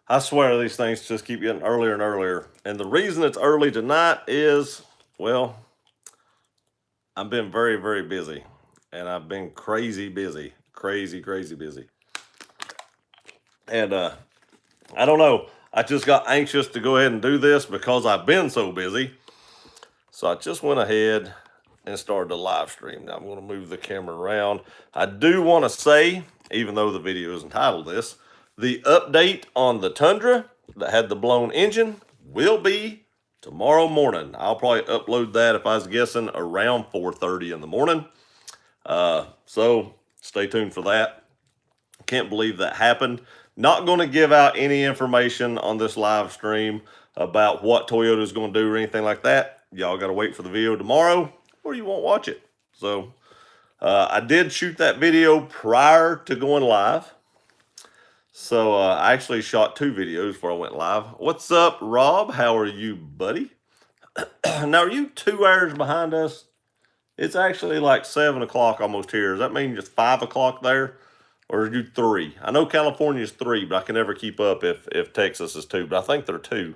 I swear these things just keep getting earlier and earlier. And the reason it's early tonight is, well, I've been very, very busy. And I've been crazy busy. Crazy, crazy busy. And I don't know. I just got anxious to go ahead and do this because I've been so busy. So I just went ahead and started the live stream. Now I'm going to move the camera around. I do want to say, even though the video is entitled this, the update on the Tundra that had the blown engine will be tomorrow morning. I'll probably upload that, if I was guessing, around 4:30 in the morning. So stay tuned for that. Can't believe that happened. Not going to give out any information on this live stream about what Toyota is going to do or anything like that. Y'all got to wait for the video tomorrow or you won't watch it. So I did shoot that video prior to going live. So I actually shot 2 videos before I went live. What's up, Rob? How are you, buddy? Now, are you 2 hours behind us? It's actually like 7 o'clock almost here. Does that mean it's 5 o'clock there? Or are you 3? I know California's 3, but I can never keep up if Texas is 2. But I think they're 2.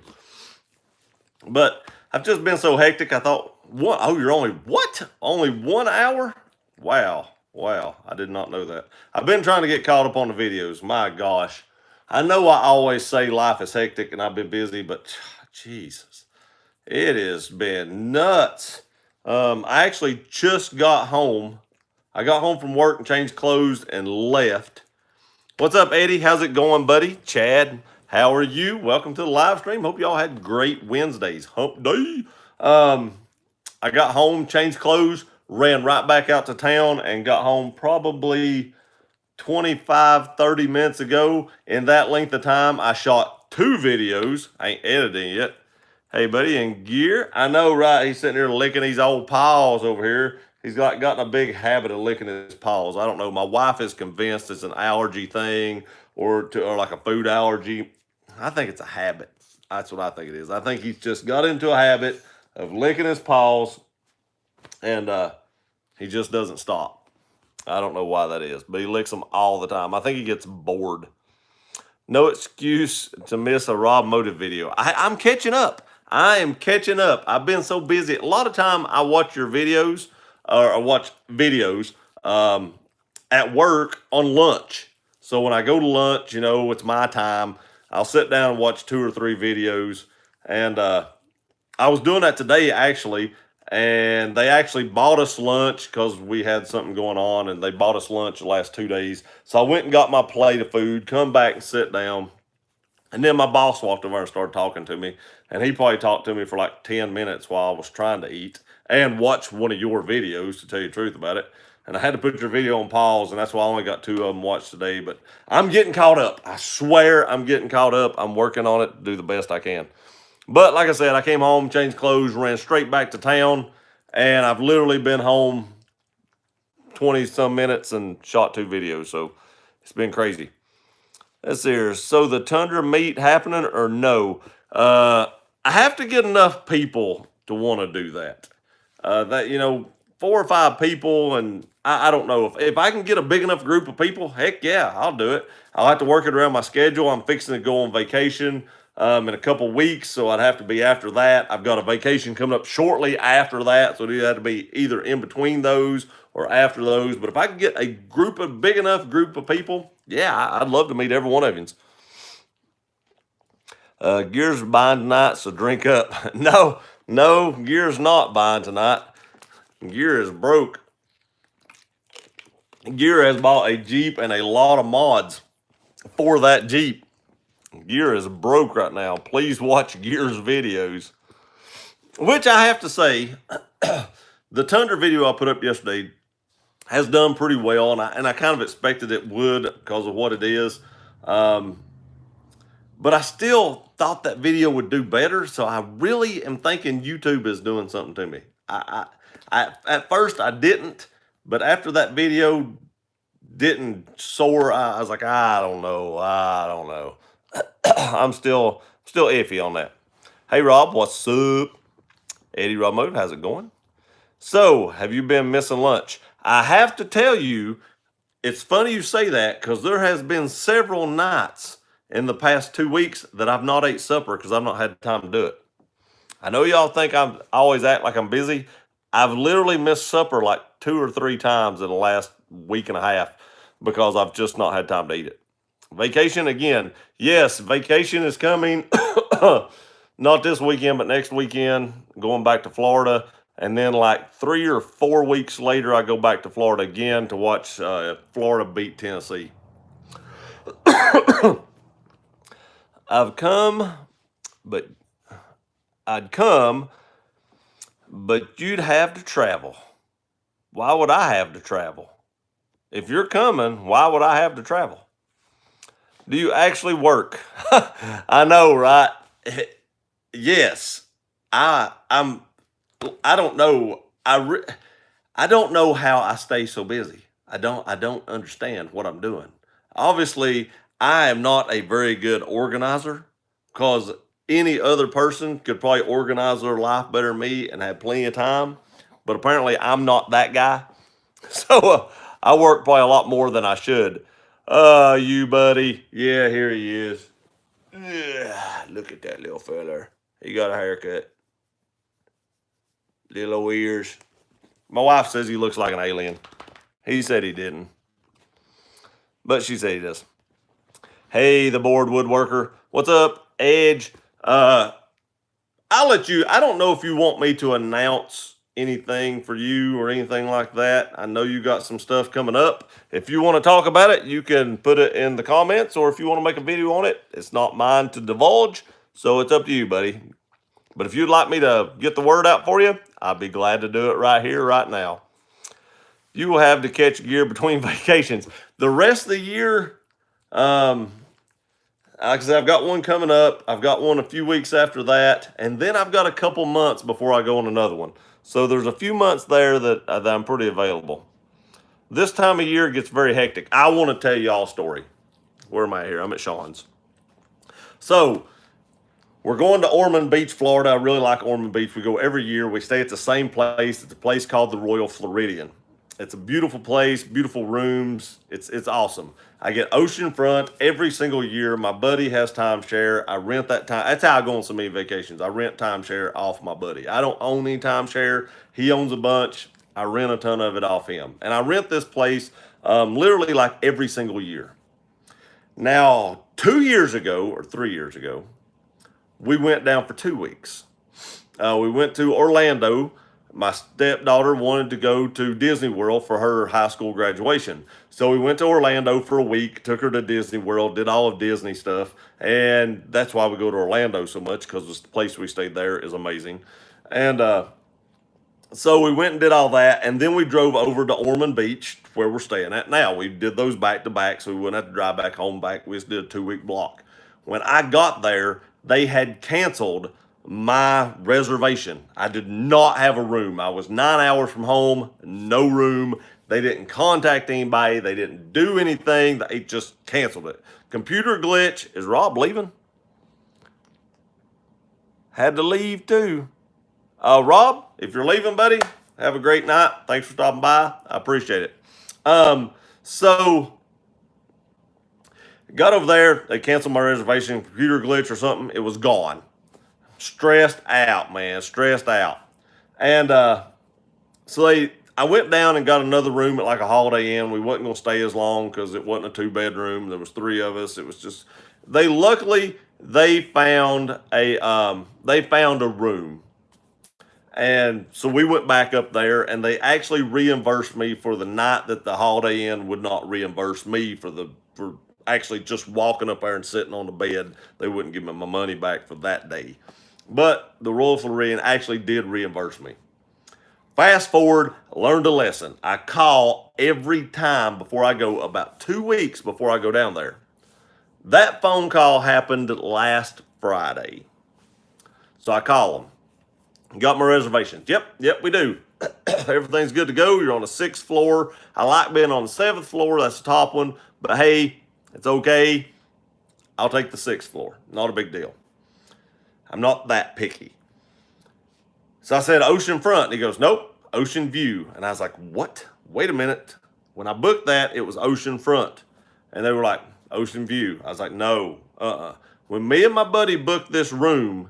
But I've just been so hectic. I thought, what? Oh, you're only, what? Only 1 hour? Wow. Wow. I did not know that. I've been trying to get caught up on the videos. My gosh. I know I always say life is hectic and I've been busy, but Jesus, it has been nuts. I actually just got home. I got home from work and changed clothes and left. What's up, Eddie? How's it going, buddy? Chad, how are you? Welcome to the live stream. Hope y'all had great Wednesdays. Hump day. I got home, changed clothes, ran right back out to town, and got home probably 25, 30 minutes ago. In that length of time, I shot 2 videos. I ain't editing yet. Hey, buddy, in gear. I know, right? He's sitting here licking these old paws over here. He's gotten a big habit of licking his paws. I don't know. My wife is convinced it's an allergy thing or like a food allergy. I think it's a habit. That's what I think it is. I think he's just got into a habit of licking his paws, and he just doesn't stop. I don't know why that is, but he licks them all the time. I think he gets bored. No excuse to miss a Rob Motive video. I'm catching up. I am catching up. I've been so busy. A lot of time I watch your videos or I watch videos at work on lunch. So when I go to lunch, you know, it's my time. I'll sit down and watch 2 or 3 videos. And I was doing that today, actually. And they actually bought us lunch because we had something going on. And they bought us lunch the last 2 days. So I went and got my plate of food, come back and sit down. And then my boss walked over and started talking to me. And he probably talked to me for like 10 minutes while I was trying to eat and watch one of your videos, to tell you the truth about it. And I had to put your video on pause, and that's why I only got 2 of them watched today. But I'm getting caught up. I swear I'm getting caught up. I'm working on it to do the best I can. But like I said, I came home, changed clothes, ran straight back to town, and I've literally been home 20-some minutes and shot 2 videos. So it's been crazy. Let's see here. So the Tundra meet happening or no? I have to get enough people to want to do that. That, you know, 4 or 5 people, and I don't know if I can get a big enough group of people. Heck yeah, I'll do it. I'll have to work it around my schedule. I'm fixing to go on vacation in a couple weeks, so I'd have to be after that. I've got a vacation coming up shortly after that, so it'd have to be either in between those or after those. But if I can get a big enough group of people, yeah, I'd love to meet every one of you. Gear's buying tonight, so drink up. No, Gear's not buying tonight. Gear is broke. Gear has bought a Jeep and a lot of mods for that Jeep. Gear is broke right now. Please watch Gear's videos. Which I have to say, the Tundra video I put up yesterday has done pretty well, and I kind of expected it would because of what it is. But I still thought that video would do better, so I really am thinking YouTube is doing something to me. I at first I didn't, but after that video didn't soar, I was like, I don't know. I'm still iffy on that. Hey Rob, what's up? Eddie Rob Motive, how's it going? So, have you been missing lunch? I have to tell you, it's funny you say that because there has been several nights in the past 2 weeks that I've not ate supper because I've not had time to do it. I know y'all think I always act like I'm busy. I've literally missed supper like 2 or 3 times in the last week and a half because I've just not had time to eat it. Vacation again. Yes, vacation is coming. Not this weekend, but next weekend, going back to Florida. And then like 3 or 4 weeks later, I go back to Florida again to watch Florida beat Tennessee. I'd come, but you'd have to travel. Why would I have to travel? If you're coming, why would I have to travel? Do you actually work? I know, right? Yes. I don't know. I don't know how I stay so busy. I don't understand what I'm doing. Obviously, I am not a very good organizer because any other person could probably organize their life better than me and have plenty of time. But apparently, I'm not that guy. So I work probably a lot more than I should. You buddy. Yeah, here he is. Yeah, look at that little fella. He got a haircut. Little ears. My wife says he looks like an alien. He said he didn't. But she said he does. Hey, the bored woodworker. What's up, Edge? I'll let you, I don't know if you want me to announce anything for you or anything like that. I know you got some stuff coming up. If you want to talk about it, you can put it in the comments, or if you want to make a video on it, it's not mine to divulge. So it's up to you, buddy. But if you'd like me to get the word out for you, I'd be glad to do it right here, right now. You will have to catch gear between vacations. The rest of the year, like I said, I've got one coming up. I've got one a few weeks after that. And then I've got a couple months before I go on another one. So there's a few months there that I'm pretty available. This time of year gets very hectic. I want to tell y'all a story. Where am I here? I'm at Sean's. So we're going to Ormond Beach, Florida. I really like Ormond Beach. We go every year. We stay at the same place. It's a place called the Royal Floridian. It's a beautiful place, beautiful rooms. It's awesome. I get oceanfront every single year. My buddy has timeshare. I rent that time. That's how I go on so many vacations. I rent timeshare off my buddy. I don't own any timeshare. He owns a bunch. I rent a ton of it off him. And I rent this place literally like every single year. Now, 2 years ago or 3 years ago, we went down for 2 weeks. We went to Orlando. My stepdaughter wanted to go to Disney World for her high school graduation. So we went to Orlando for a week, took her to Disney World, did all of Disney stuff. And that's why we go to Orlando so much, because the place we stayed there is amazing. And so we went and did all that. And then we drove over to Ormond Beach, where we're staying at now. We did those back to back, so we wouldn't have to drive back home back. We just did a 2-week block. When I got there, they had canceled my reservation. I did not have a room. I was 9 hours from home, no room. They didn't contact anybody. They didn't do anything. They just canceled it. Computer glitch. Is Rob leaving? Had to leave too. Rob, if you're leaving, buddy, have a great night. Thanks for stopping by. I appreciate it. So got over there. They canceled my reservation. Computer glitch or something. It was gone. Stressed out, man. Stressed out. And so I went down and got another room at like a Holiday Inn. We wasn't going to stay as long because it wasn't a 2-bedroom. There was 3 of us. It was just, they found a room. And so we went back up there, and they actually reimbursed me for the night that the Holiday Inn would not reimburse me for actually just walking up there and sitting on the bed. They wouldn't give me my money back for that day. But the Royal Floridian actually did reimburse me. Fast forward, learned a lesson. I call every time before I go, about 2 weeks before I go down there. That phone call happened last Friday. So I call them. Got my reservations. Yep, we do. Everything's good to go. You're on the 6th floor. I like being on the 7th floor. That's the top one. But hey, it's okay. I'll take the 6th floor. Not a big deal. I'm not that picky. So I said ocean front. And he goes, nope, ocean view. And I was like, what? Wait a minute. When I booked that, it was ocean front. And they were like, Ocean View. I was like, no, When me and my buddy booked this room,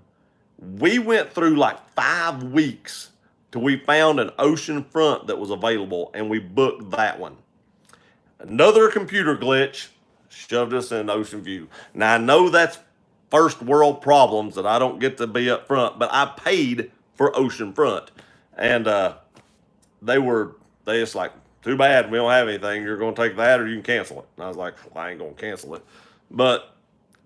we went through like 5 weeks till we found an ocean front that was available, and we booked that one. Another computer glitch shoved us in Ocean View. Now I know that's first world problems that I don't get to be up front, but I paid for ocean front, and they just like, too bad we don't have anything. You're going to take that or you can cancel it. And I was like, well, I ain't going to cancel it. But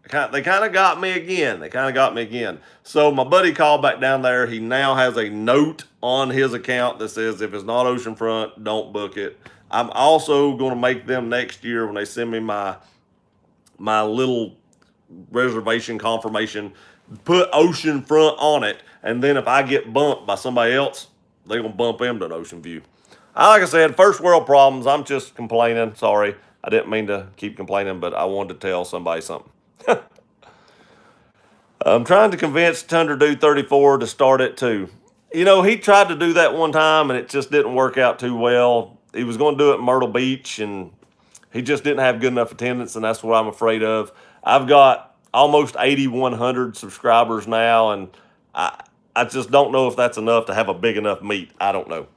they kind of got me again. So my buddy called back down there. He now has a note on his account that says if it's not oceanfront, don't book it. I'm also going to make them next year when they send me my little reservation confirmation, put oceanfront on it. And then if I get bumped by somebody else, they're going to bump them to an Ocean View. Like I said, first world problems. I'm just complaining. Sorry. I didn't mean to keep complaining, but I wanted to tell somebody something. I'm trying to convince Tundra Dude 34 to start it too. You know, he tried to do that one time and it just didn't work out too well. He was going to do it in Myrtle Beach and he just didn't have good enough attendance, and that's what I'm afraid of. I've got almost 8,100 subscribers now, and I just don't know if that's enough to have a big enough meet. I don't know.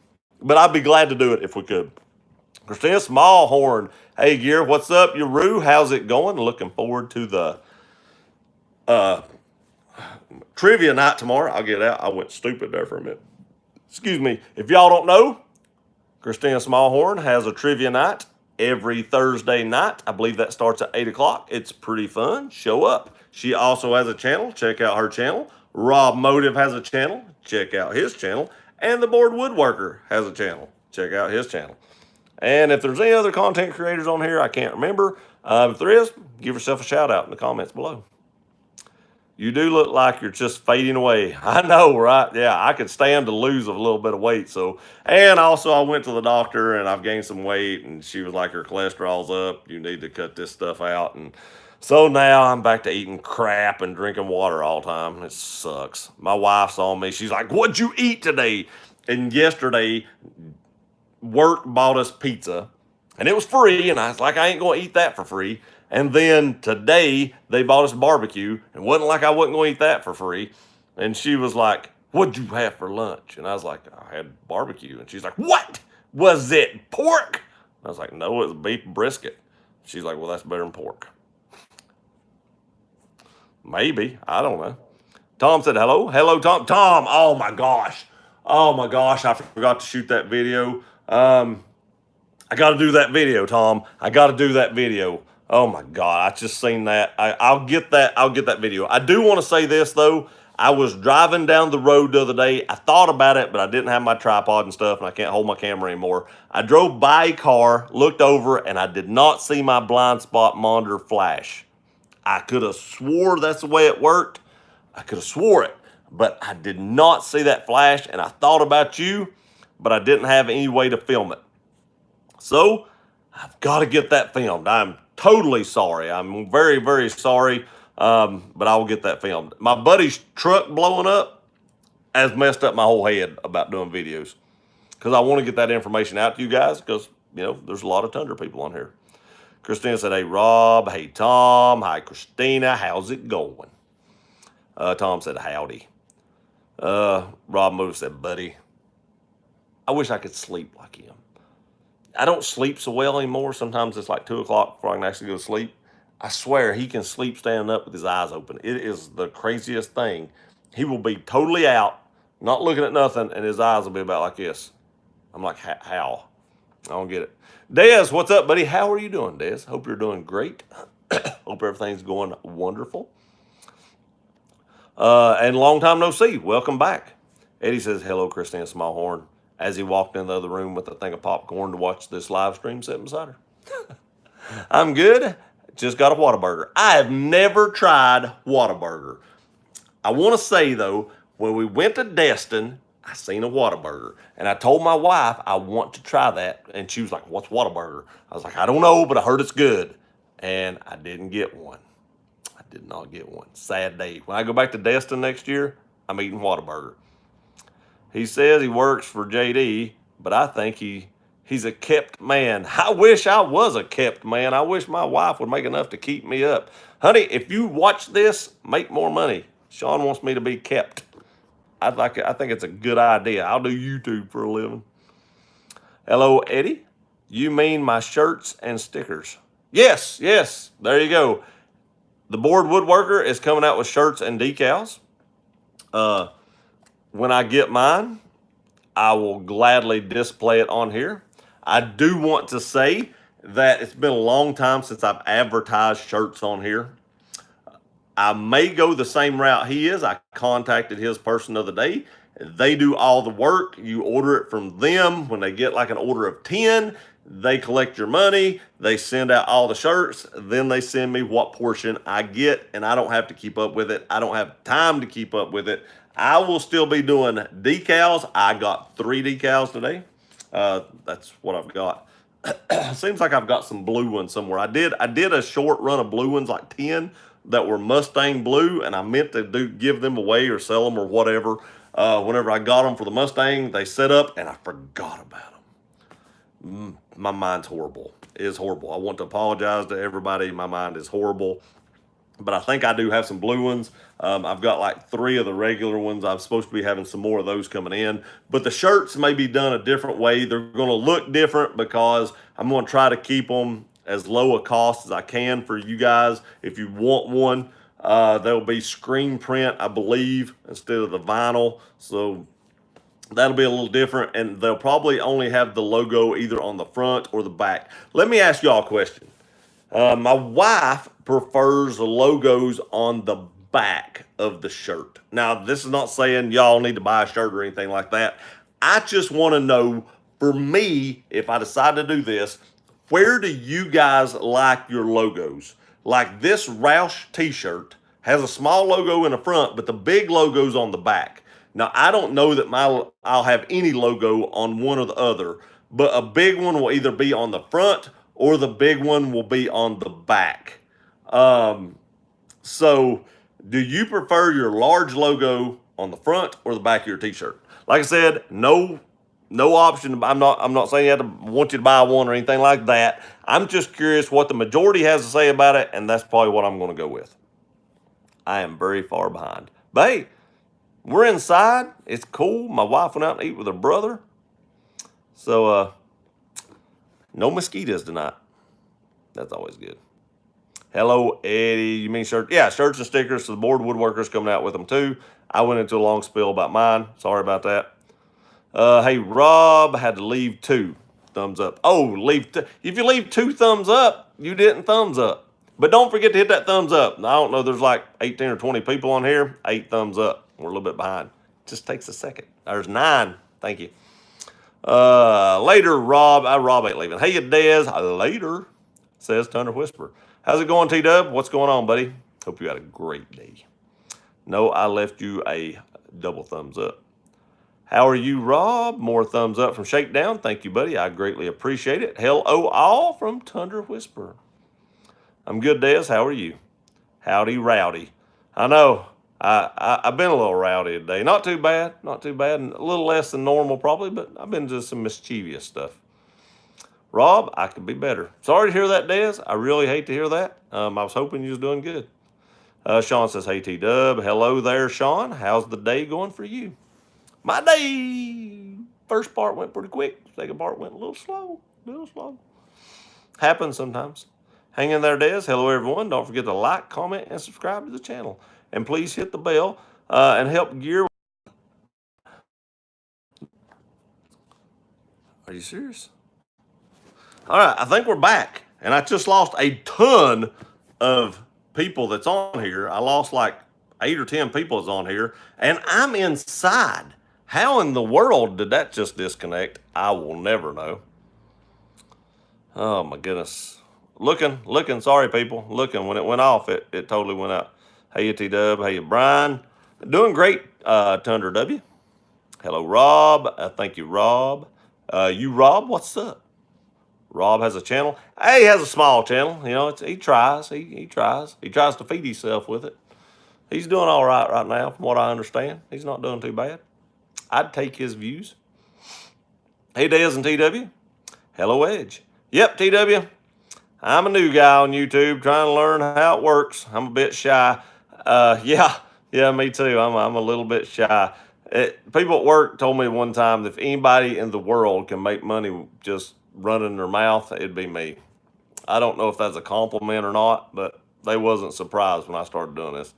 But I'd be glad to do it if we could. Christina Smallhorn. Hey, Gear, what's up, Yaru? How's it going? Looking forward to the trivia night tomorrow. I'll get out. I went stupid there for a minute. Excuse me. If y'all don't know, Christina Smallhorn has a trivia night every Thursday night. I believe that starts at 8 o'clock. It's pretty fun. Show up. She also has a channel. Check out her channel. Rob Motive has a channel. Check out his channel. And the Board Woodworker has a channel. Check out his channel. And if there's any other content creators on here, I can't remember. If there is, give yourself a shout out in the comments below. You do look like you're just fading away. I know, right? Yeah, I could stand to lose a little bit of weight. So, and also I went to the doctor and I've gained some weight, and she was like, your cholesterol's up. You need to cut this stuff out. And so now I'm back to eating crap and drinking water all the time. It sucks. My wife's on me. She's like, what'd you eat today? And yesterday, work bought us pizza and it was free. And I was like, I ain't going to eat that for free. And then today they bought us barbecue, and it wasn't like I wasn't going to eat that for free. And she was like, what'd you have for lunch? And I was like, I had barbecue. And she's like, what? Was it pork? I was like, no, it was beef brisket. She's like, well, that's better than pork. Maybe. I don't know. Tom said hello. Hello, Tom. Tom, oh my gosh. I forgot to shoot that video. I got to do that video, Tom. I got to do that video. Oh my God, I just seen that. I'll get that video. I do want to say this though. I was driving down the road the other day. I thought about it, but I didn't have my tripod and stuff, and I can't hold my camera anymore. I drove by a car, looked over, and I did not see my blind spot monitor flash. I could have swore that's the way it worked. I could have swore it, but I did not see that flash, and I thought about you, but I didn't have any way to film it. So I've got to get that filmed. I'm totally sorry. I'm very, very sorry, but I will get that filmed. My buddy's truck blowing up has messed up my whole head about doing videos, because I want to get that information out to you guys, because, you know, there's a lot of Tundra people on here. Christina said, hey, Rob. Hey, Tom. Hi, Christina. How's it going? Tom said, howdy. Rob Motive said, buddy, I wish I could sleep like him. I don't sleep so well anymore. Sometimes it's like 2 o'clock before I can actually go to sleep. I swear he can sleep standing up with his eyes open. It is the craziest thing. He will be totally out, not looking at nothing, and his eyes will be about like this. I'm like, how? I don't get it. Dez, what's up, buddy? How are you doing, Dez? Hope you're doing great. Hope everything's going wonderful. And long time no see. Welcome back. Eddie says, hello, Christina Smallhorn, as he walked in the other room with a thing of popcorn to watch this live stream sitting beside her. I'm good. Just got a Whataburger. I have never tried Whataburger. I want to say, though, when we went to Destin, I seen a Whataburger. And I told my wife I want to try that. And she was like, what's Whataburger? I was like, I don't know, but I heard it's good. And I didn't get one. I did not get one. Sad day. When I go back to Destin next year, I'm eating Whataburger. He says he works for JD, but I think he He's a kept man. I wish I was a kept man. I wish my wife would make enough to keep me up. Honey, if you watch this, make more money. Sean wants me to be kept. I think it's a good idea. I'll do YouTube for a living. Hello, Eddie. You mean my shirts and stickers? Yes, yes. There you go. The board woodworker is coming out with shirts and decals. When I get mine, I will gladly display it on here. I do want to say that it's been a long time since I've advertised shirts on here. I may go the same route he is. I contacted his person the other day. They do all the work. You order it from them. When they get like an order of 10, they collect your money. They send out all the shirts. Then they send me what portion I get, and I don't have to keep up with it. I don't have time to keep up with it. I will still be doing decals. I got 3 decals today. That's what I've got. Seems like I've got some blue ones somewhere. I did a short run of blue ones, like 10 that were Mustang blue, and I meant to give them away or sell them or whatever. Whenever I got them for the Mustang, they set up, and I forgot about them. My mind's horrible. It is horrible. I want to apologize to everybody. My mind is horrible. But I think I do have some blue ones. I've got like 3 of the regular ones. I'm supposed to be having some more of those coming in. But the shirts may be done a different way. They're going to look different because I'm going to try to keep them as low a cost as I can for you guys. If you want one, they'll be screen print, I believe, instead of the vinyl. So that'll be a little different. And they'll probably only have the logo either on the front or the back. Let me ask y'all a question. My wife prefers the logos on the back of the shirt. Now, this is not saying y'all need to buy a shirt or anything like that. I just want to know, for me, if I decide to do this, where do you guys like your logos? Like this Roush t-shirt has a small logo in the front, but the big logo's on the back. Now, I don't know that I'll have any logo on one or the other, but a big one will either be on the front or the big one will be on the back. So do you prefer your large logo on the front or the back of your t-shirt? Like I said, no option. I'm not saying want you to buy one or anything like that. I'm just curious what the majority has to say about it, and that's probably what I'm going to go with. I am very far behind. But hey, we're inside. It's cool. My wife went out to eat with her brother. So, no mosquitoes tonight. That's always good. Hello, Eddie. You mean shirts? Yeah, shirts and stickers. So the board woodworker's coming out with them too. I went into a long spiel about mine. Sorry about that. Hey, Rob, I had to leave 2 thumbs up. Oh, if you leave 2 thumbs up, you didn't thumbs up. But don't forget to hit that thumbs up. I don't know, there's like 18 or 20 people on here. 8 thumbs up. We're a little bit behind. Just takes a second. There's 9. Thank you. Later, Rob. Rob ain't leaving. Hey, Dez. Later, says Tundra Whisperer. How's it going, T-Dub? What's going on, buddy? Hope you had a great day. No, I left you a double thumbs up. How are you, Rob? More thumbs up from Shakedown. Thank you, buddy. I greatly appreciate it. Hello, all from Tundra Whisperer. I'm good, Dez. How are you? Howdy, rowdy. I know. I've been a little rowdy today. Not too bad. Not too bad. A little less than normal, probably, but I've been doing some mischievous stuff. Rob, I could be better. Sorry to hear that, Dez. I really hate to hear that. I was hoping you was doing good. Sean says, hey, T-Dub. Hello there, Sean. How's the day going for you? My day, first part went pretty quick. Second part went a little slow. Happens sometimes. Hang in there, Des. Hello, everyone. Don't forget to like, comment, and subscribe to the channel. And please hit the bell and help Gear. Are you serious? All right, I think we're back. And I just lost a ton of people that's on here. I lost like 8 or 10 people that's on here. And I'm inside. How in the world did that just disconnect? I will never know. Oh, my goodness. Looking. Sorry, people. Looking. When it went off, it totally went out. Hey, T-Dub. Hey, Brian. Doing great, Tundra W. Hello, Rob. Thank you, Rob. You, Rob, what's up? Rob has a channel. Hey, he has a small channel. You know, he tries. He tries. He tries to feed himself with it. He's doing all right now, from what I understand. He's not doing too bad. I'd take his views. Hey, Dez and TW. Hello, Edge. Yep, TW. I'm a new guy on YouTube trying to learn how it works. I'm a bit shy. Yeah, me too. I'm a little bit shy. People at work told me one time that if anybody in the world can make money just running their mouth, it'd be me. I don't know if that's a compliment or not, but they wasn't surprised when I started doing this.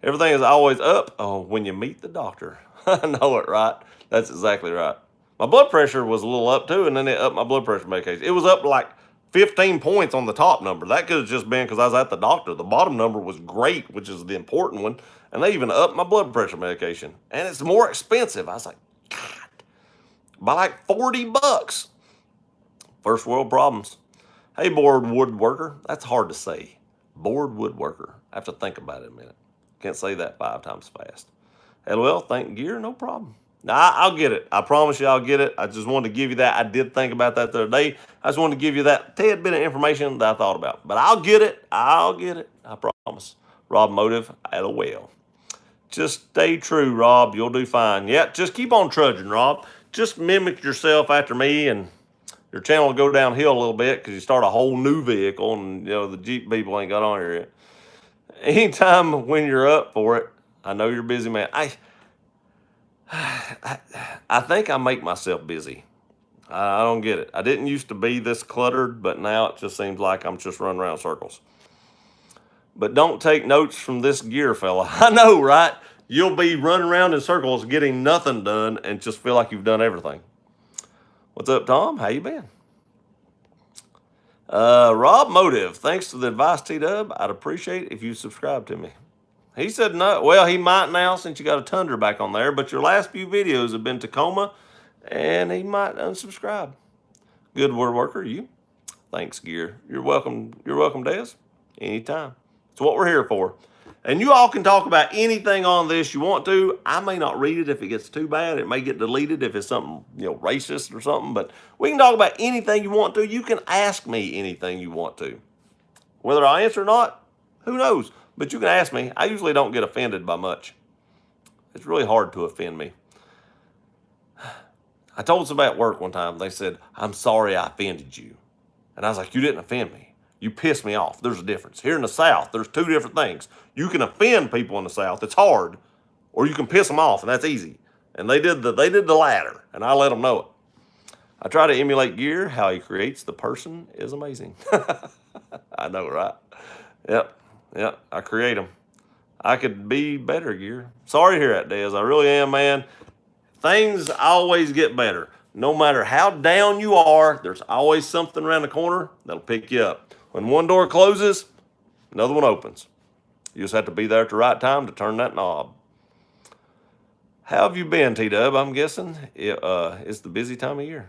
Everything is always up when you meet the doctor. I know it, right? That's exactly right. My blood pressure was a little up too, and then it upped my blood pressure medication. It was up like 15 points on the top number. That could have just been because I was at the doctor. The bottom number was great, which is the important one, and they even upped my blood pressure medication. And it's more expensive. I was like, God, by like $40. First world problems. Hey, bored woodworker. That's hard to say. Bored woodworker. I have to think about it a minute. Can't say that 5 times fast. LOL, thank gear, no problem. Now, I'll get it. I promise you I'll get it. I just wanted to give you that. I did think about that the other day. I just wanted to give you that tad bit of information that I thought about. But I'll get it. I'll get it. I promise. Rob Motive, LOL. Just stay true, Rob. You'll do fine. Yeah, just keep on trudging, Rob. Just mimic yourself after me, and your channel will go downhill a little bit because you start a whole new vehicle, and the Jeep people ain't got on here yet. Anytime when you're up for it, I know you're a busy man. I think I make myself busy. I don't get it. I didn't used to be this cluttered, but now it just seems like I'm just running around circles. But don't take notes from this gear fella. I know, right? You'll be running around in circles getting nothing done and just feel like you've done everything. What's up, Tom? How you been? Rob Motive, thanks to the advice, T-Dub. I'd appreciate if you subscribe to me. He said no. Well, he might now since you got a Tundra back on there, but your last few videos have been Tacoma, and he might unsubscribe. Good woodworker, you. Thanks, Gear. You're welcome. You're welcome, Des. Anytime. It's what we're here for. And you all can talk about anything on this you want to. I may not read it if it gets too bad. It may get deleted if it's something, racist or something. But we can talk about anything you want to. You can ask me anything you want to. Whether I answer or not, who knows? But you can ask me. I usually don't get offended by much. It's really hard to offend me. I told somebody at work one time, they said, I'm sorry I offended you. And I was like, you didn't offend me. You pissed me off. There's a difference. Here in the South, there's 2 different things. You can offend people in the South. It's hard. Or you can piss them off, and that's easy. And they did the latter, and I let them know it. I try to emulate Gear. How he creates the person is amazing. I know, right? Yep. I create them. I could be better, Gear. Sorry to hear that, Des. I really am, man. Things always get better. No matter how down you are, there's always something around the corner that'll pick you up. When one door closes, another one opens. You just have to be there at the right time to turn that knob. How have you been, T-Dub? I'm guessing it's the busy time of year.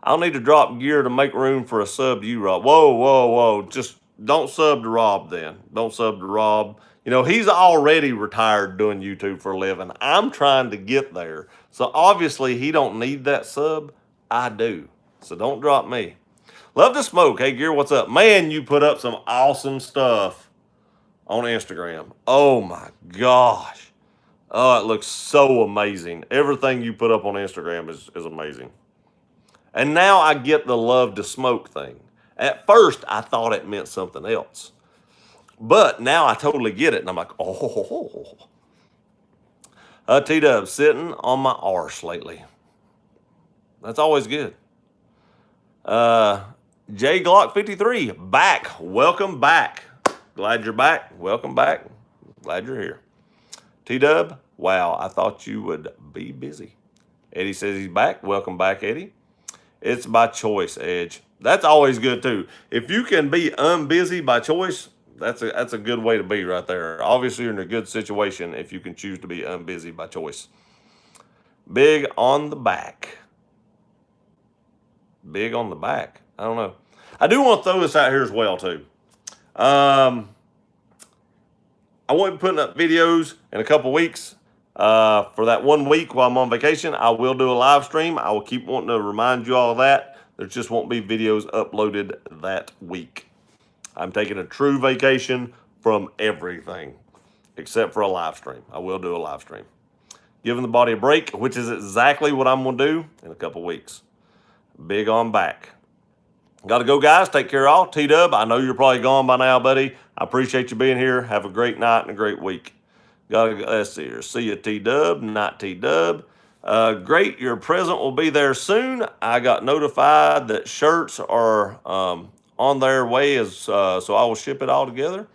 I'll need to drop Gear to make room for a sub to you, Rob. Whoa. Just don't sub to Rob then. Don't sub to Rob. He's already retired doing YouTube for a living. I'm trying to get there. So obviously he don't need that sub. I do. So don't drop me. Love to smoke. Hey, Gear, what's up? Man, you put up some awesome stuff on Instagram. Oh, my gosh. Oh, it looks so amazing. Everything you put up on Instagram is amazing. And now I get the love to smoke thing. At first, I thought it meant something else. But now I totally get it. And I'm like, oh. T-Dub, sitting on my arse lately. That's always good. J Glock 53, back. Welcome back. Glad you're back. Welcome back. Glad you're here. T-Dub, wow, I thought you would be busy. Eddie says he's back. Welcome back, Eddie. It's by choice, Edge. That's always good, too. If you can be unbusy by choice, that's a good way to be right there. Obviously, you're in a good situation if you can choose to be unbusy by choice. Big on the back. Big on the back. I don't know. I do want to throw this out here as well, too. I won't be putting up videos in a couple weeks. For that 1 week while I'm on vacation, I will do a live stream. I will keep wanting to remind you all of that. There just won't be videos uploaded that week. I'm taking a true vacation from everything except for a live stream. I will do a live stream. Giving the body a break, which is exactly what I'm going to do in a couple weeks. Big on back. Got to go, guys. Take care, all. T-Dub, I know you're probably gone by now, buddy. I appreciate you being here. Have a great night and a great week. Let's see here. See you, T-Dub, not T-Dub. Great, your present will be there soon. I got notified that shirts are on their way, so I will ship it all together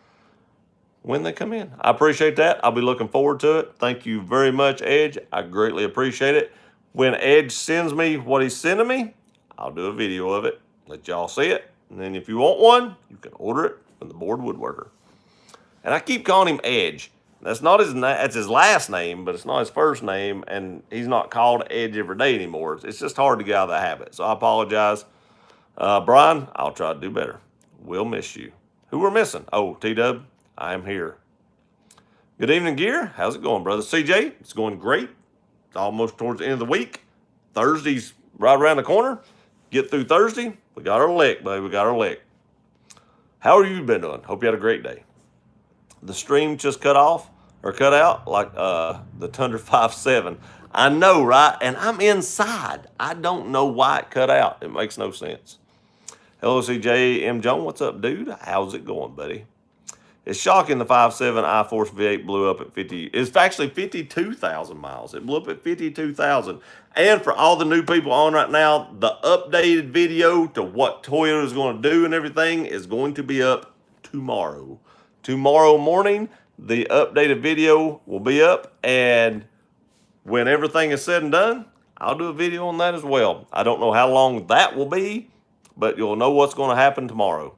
when they come in. I appreciate that. I'll be looking forward to it. Thank you very much, Edge. I greatly appreciate it. When Edge sends me what he's sending me, I'll do a video of it. Let y'all see it. And then if you want one, you can order it from the Board Woodworker. And I keep calling him Edge. That's not his name. That's his last name, but it's not his first name. And he's not called Edge every day anymore. It's just hard to get out of that habit. So I apologize. Brian, I'll try to do better. We'll miss you. Who we're missing? Oh, T-Dub, I am here. Good evening, Gear. How's it going, brother? CJ, it's going great. It's almost towards the end of the week. Thursday's right around the corner. Get through Thursday. We got our lick, buddy. We got our lick. How have you been doing? Hope you had a great day. The stream just cut out like the Tundra 5.7. I know, right? And I'm inside. I don't know why it cut out. It makes no sense. Hello, CJ M. Jones. What's up, dude? How's it going, buddy? It's shocking the 5.7 iForce V8 blew up at 50. It's actually 52,000 miles. It blew up at 52,000. And for all the new people on right now, the updated video to what Toyota is going to do and everything is going to be up tomorrow. Tomorrow morning, the updated video will be up. And when everything is said and done, I'll do a video on that as well. I don't know how long that will be, but you'll know what's going to happen tomorrow.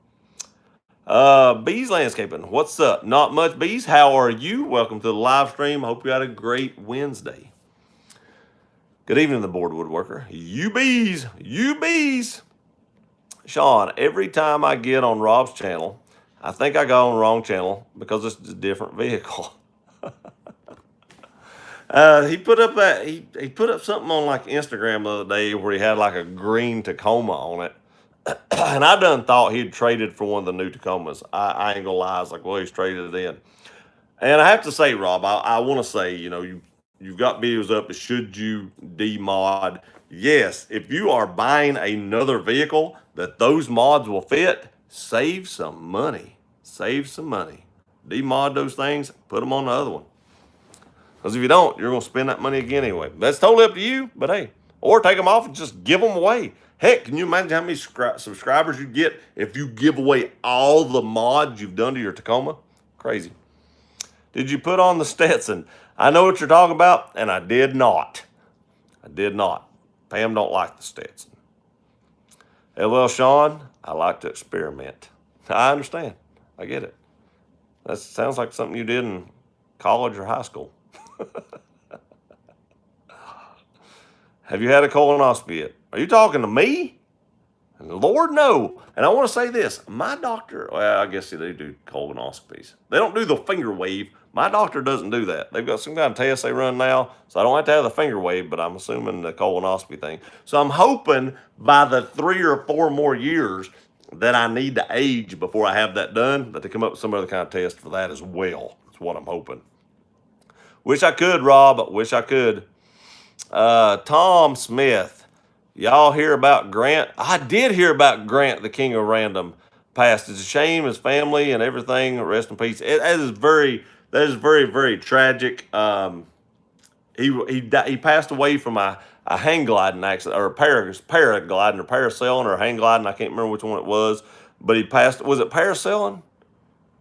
Bees Landscaping, what's up? Not much, Bees. How are you? Welcome to the live stream. Hope you had a great Wednesday. Good evening, the Board Woodworker. You bees, you bees. Sean, every time I get on Rob's channel, I think I got on the wrong channel because it's a different vehicle. He put up something on like Instagram the other day where he had like a green Tacoma on it. And I done thought he'd traded for one of the new Tacomas. I ain't gonna lie. I was like, well, he's traded it in. And I have to say, Rob, I want to say, you've got videos up. Should you demod? Yes. If you are buying another vehicle that those mods will fit, save some money. Save some money. Demod those things. Put them on the other one. Because if you don't, you're gonna spend that money again anyway. That's totally up to you. But hey, or take them off and just give them away. Heck, can you imagine how many subscribers you get if you give away all the mods you've done to your Tacoma? Crazy. Did you put on the Stetson? I know what you're talking about, and I did not. I did not. Pam don't like the Stetson. LL Sean, I like to experiment. I understand. I get it. That sounds like something you did in college or high school. Have you had a colonoscopy yet? Are you talking to me? Lord, no. And I want to say this. My doctor, well, I guess they do colonoscopies. They don't do the finger wave. My doctor doesn't do that. They've got some kind of test they run now, so I don't have to have the finger wave, but I'm assuming the colonoscopy thing. So I'm hoping by the 3 or 4 more years that I need to age before I have that done, that they come up with some other kind of test for that as well. That's what I'm hoping. Wish I could, Rob. Wish I could. Tom Smith. Y'all hear about Grant? I did hear about Grant, the king of random, passed. It's a shame, his family and everything. Rest in peace. That is very, very tragic. He passed away from a hang gliding accident, or paragliding, or parasailing, or hang gliding. I can't remember which one it was, but he passed. Was it parasailing?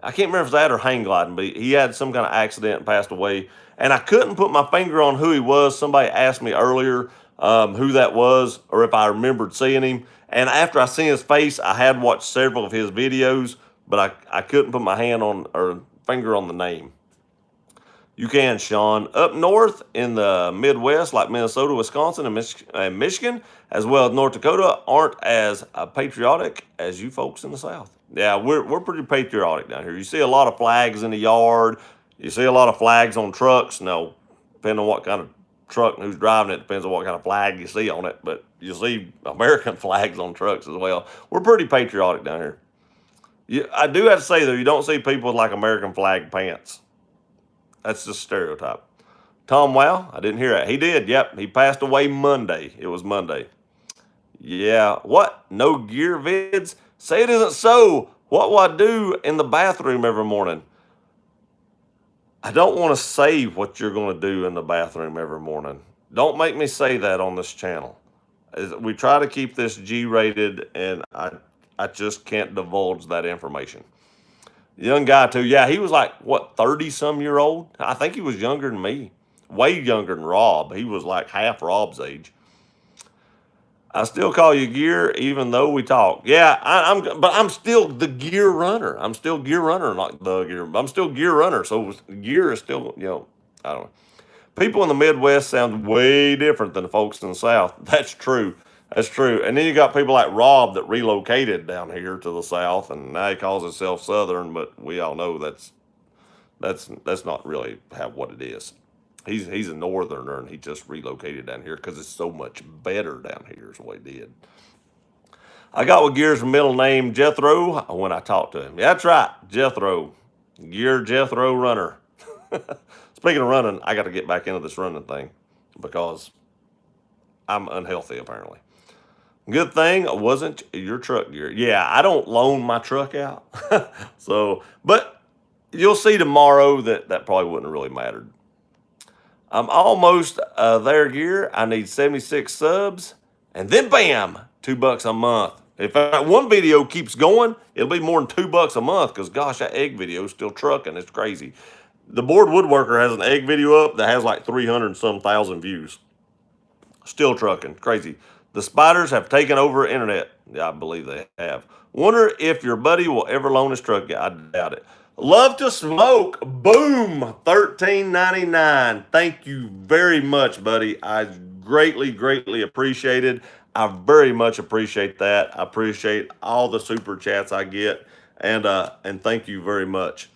I can't remember if it was that or hang gliding, but he had some kind of accident and passed away. And I couldn't put my finger on who he was. Somebody asked me earlier who that was, or if I remembered seeing him. And after I seen his face, I had watched several of his videos, but I couldn't put my hand on or finger on the name. You can, Sean. Up north in the Midwest, like Minnesota, Wisconsin, and Michigan, as well as North Dakota, aren't as patriotic as you folks in the South. Yeah, we're pretty patriotic down here. You see a lot of flags in the yard. You see a lot of flags on trucks. Now, depending on what kind of truck and who's driving it, depends on what kind of flag you see on it. But you see American flags on trucks as well. We're pretty patriotic down here. I do have to say, though, you don't see people with like American flag pants. That's just a stereotype. Tom Wow, I didn't hear that. He did, yep. He passed away Monday. It was Monday. Yeah. What? No gear vids? Say it isn't so. What will I do in the bathroom every morning? I don't want to say what you're going to do in the bathroom every morning. Don't make me say that on this channel. We try to keep this G-rated, and I just can't divulge that information. Young guy too. Yeah, he was like what 30-some-year-old. I think he was younger than me, way younger than Rob. He was like half Rob's age. I still call you Gear, even though we talk. Yeah, but I'm still the Gear runner. I'm still Gear runner, not the Gear. I'm still Gear runner. So Gear is still, I don't know. People in the Midwest sound way different than the folks in the South. That's true. That's true. And then you got people like Rob that relocated down here to the South, and now he calls himself Southern. But we all know that's not really what it is. He's a northerner, and he just relocated down here because it's so much better down here is what he did. I got with Gear's middle name Jethro when I talked to him. Yeah, that's right, Jethro. Gear Jethro Runner. Speaking of running, I got to get back into this running thing because I'm unhealthy apparently. Good thing it wasn't your truck, Gear. Yeah, I don't loan my truck out. But you'll see tomorrow that probably wouldn't have really mattered. I'm almost there, Gear. I need 76 subs, and then bam, $2 a month. If that one video keeps going, it'll be more than $2 a month. Because gosh, that egg video is still trucking. It's crazy. The Bored Woodworker has an egg video up that has like 300-some thousand views. Still trucking, crazy. The spiders have taken over internet. Yeah, I believe they have. Wonder if your buddy will ever loan his truck. I doubt it. Love to smoke. Boom. $13.99. Thank you very much, buddy. I greatly appreciate it. I very much appreciate that. I appreciate all the super chats I get, and thank you very much.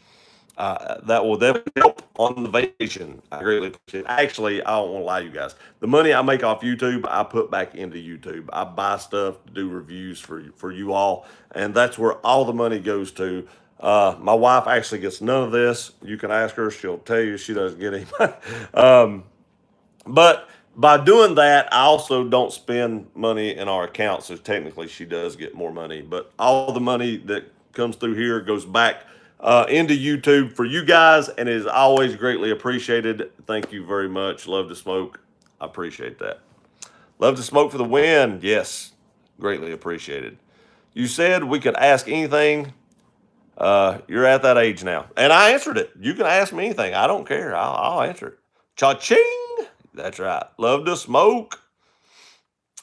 That will definitely help on the vacation. I greatly appreciate it. Actually, I don't want to lie to you guys. The money I make off YouTube, I put back into YouTube. I buy stuff to do reviews for you all, and that's where all the money goes to. My wife actually gets none of this. You can ask her; she'll tell you she doesn't get any. But by doing that, I also don't spend money in our account, so technically she does get more money. But all the money that comes through here goes back into YouTube for you guys, and it is always greatly appreciated. Thank you very much. Love to smoke. I appreciate that. Love to smoke for the win. Yes, greatly appreciated. You said we could ask anything. You're at that age now, and I answered it. You can ask me anything. I don't care. I'll answer it. Cha-ching. That's right. Love to smoke.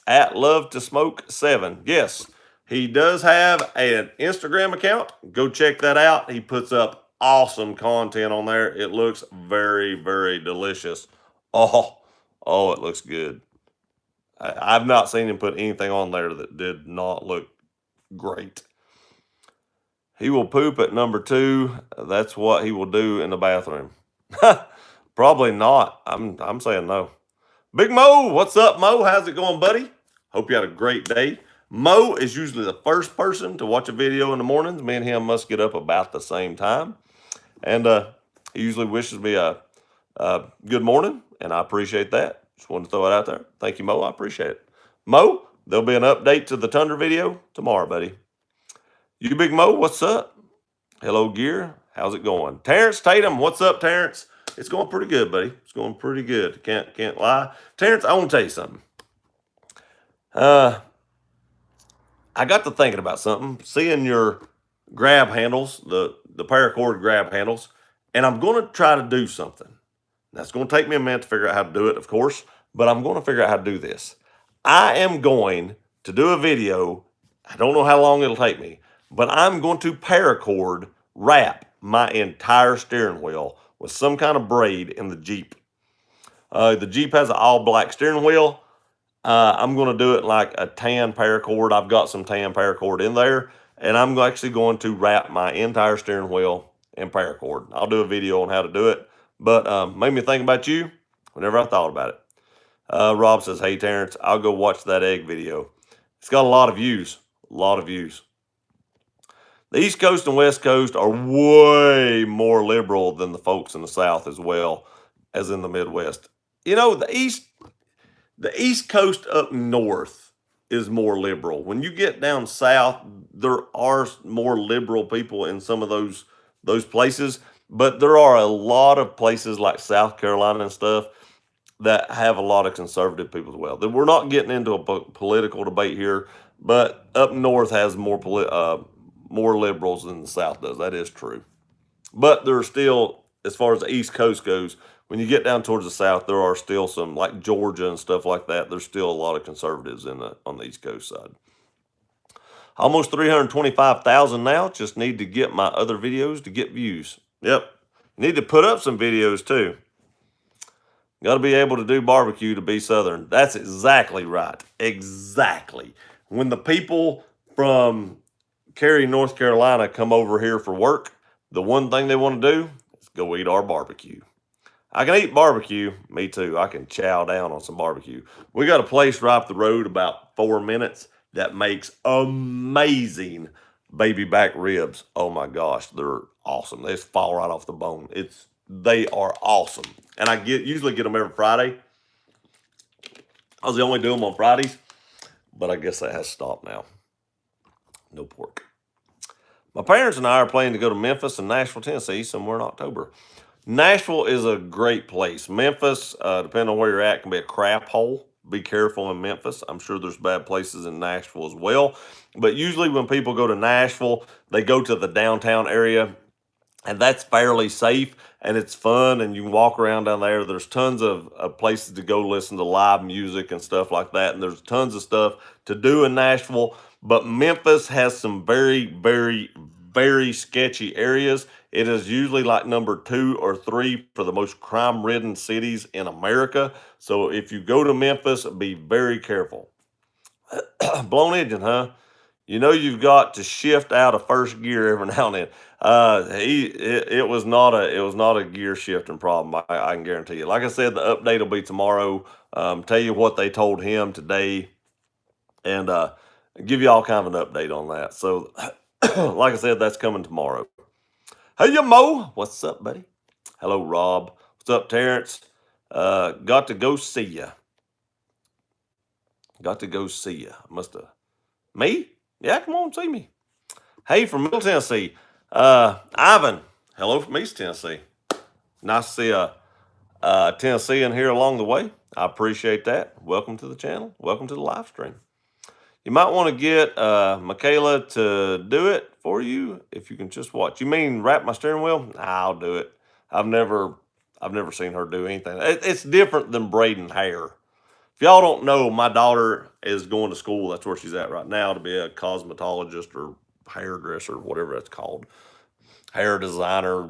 At Love to Smoke 7. Yes, he does have an Instagram account. Go check that out. He puts up awesome content on there. It looks very delicious. Oh, it looks good. I've not seen him put anything on there that did not look great. He will poop at number 2. That's what he will do in the bathroom. Probably not. I'm saying no. Big Mo, what's up, Mo? How's it going, buddy? Hope you had a great day. Mo is usually the first person to watch a video in the mornings. Me and him must get up about the same time. And he usually wishes me a good morning, and I appreciate that. Just wanted to throw it out there. Thank you, Mo. I appreciate it. Mo, there'll be an update to the Tundra video tomorrow, buddy. You, Big Mo, what's up? Hello, Gear. How's it going? Terrence Tatum, what's up, Terrence? It's going pretty good, buddy. It's going pretty good. Can't lie. Terrence, I want to tell you something. I got to thinking about something, seeing your grab handles, the paracord grab handles, and I'm going to try to do something. That's going to take me a minute to figure out how to do it, of course, but I'm going to figure out how to do this. I am going to do a video. I don't know how long it'll take me, but I'm going to paracord wrap my entire steering wheel with some kind of braid in the Jeep. The Jeep has an all black steering wheel. I'm going to do it like a tan paracord. I've got some tan paracord in there, and I'm actually going to wrap my entire steering wheel in paracord. I'll do a video on how to do it, but made me think about you whenever I thought about it. Rob says, hey, Terrence, I'll go watch that egg video. It's got a lot of views, The East Coast and West Coast are way more liberal than the folks in the South as well as in the Midwest. You know, the East Coast up north is more liberal. When you get down south, there are more liberal people in some of those places, but there are a lot of places like South Carolina and stuff that have a lot of conservative people as well. That we're not getting into a political debate here, but up north has more liberals than the south does. That is true. But there are still, as far as the East Coast goes, when you get down towards the south, there are still some, like Georgia and stuff like that. There's still a lot of conservatives on the East Coast side. Almost 325,000 now. Just need to get my other videos to get views. Yep. Need to put up some videos too. Got to be able to do barbecue to be Southern. That's exactly right. Exactly. When the people from Cary, North Carolina come over here for work, the one thing they want to do is go eat our barbecue. I can eat barbecue. Me too. I can chow down on some barbecue. We got a place right up the road about 4 minutes that makes amazing baby back ribs. Oh my gosh, they're awesome. They just fall right off the bone. They are awesome. And I usually get them every Friday. I was only doing them on Fridays, but I guess that has stopped now. No pork. My parents and I are planning to go to Memphis and Nashville, Tennessee somewhere in October. Nashville is a great place. Memphis, depending on where you're at, can be a crap hole. Be careful in Memphis. I'm sure there's bad places in Nashville as well. But usually when people go to Nashville, they go to the downtown area, and that's fairly safe and it's fun, and you can walk around down there. There's tons of places to go listen to live music and stuff like that, and there's tons of stuff to do in Nashville. But Memphis has some very, very, very sketchy areas. It is usually like number 2 or 3 for the most crime-ridden cities in America. So if you go to Memphis, be very careful. Blown engine, huh? You know you've got to shift out of first gear every now and then. It was not a gear shifting problem. I can guarantee you. Like I said, the update will be tomorrow. Tell you what they told him today, and give you all kind of an update on that. So, like I said, that's coming tomorrow. Hey, Mo, what's up, buddy? Hello, Rob. What's up, Terrence? Got to go see ya. Got to go see ya. Must have me? Yeah, come on, see me. Hey, from Middle Tennessee. Ivan, hello from East Tennessee. Nice to see a Tennessean here along the way. I appreciate that. Welcome to the channel. Welcome to the live stream. You might want to get Michaela to do it for you if you can just watch. You mean wrap my steering wheel? I'll do it. I've never seen her do anything. It's different than braiding hair. If y'all don't know, my daughter is going to school. That's where she's at right now, to be a cosmetologist or hairdresser, whatever that's called. Hair designer,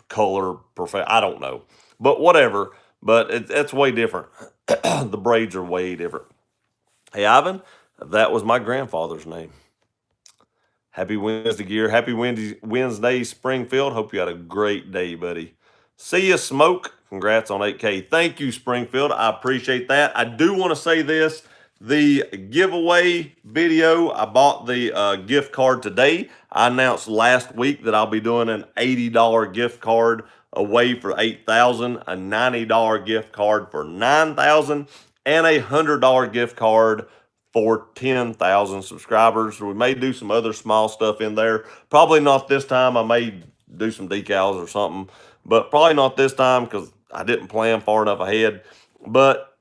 color perfect. I don't know, but whatever. But it's way different. The braids are way different. Hey, Ivan, that was my grandfather's name. Happy Wednesday, Gear. Happy Wednesday, Springfield. Hope you had a great day, buddy. See ya, Smoke. Congrats on 8K. Thank you, Springfield. I appreciate that. I do want to say this. The giveaway video, I bought the gift card today. I announced last week that I'll be doing an $80 gift card away for $8,000, a $90 gift card for $9,000, and a $100 gift card for 10,000 subscribers. We may do some other small stuff in there. Probably not this time. I may do some decals or something, but probably not this time because I didn't plan far enough ahead. But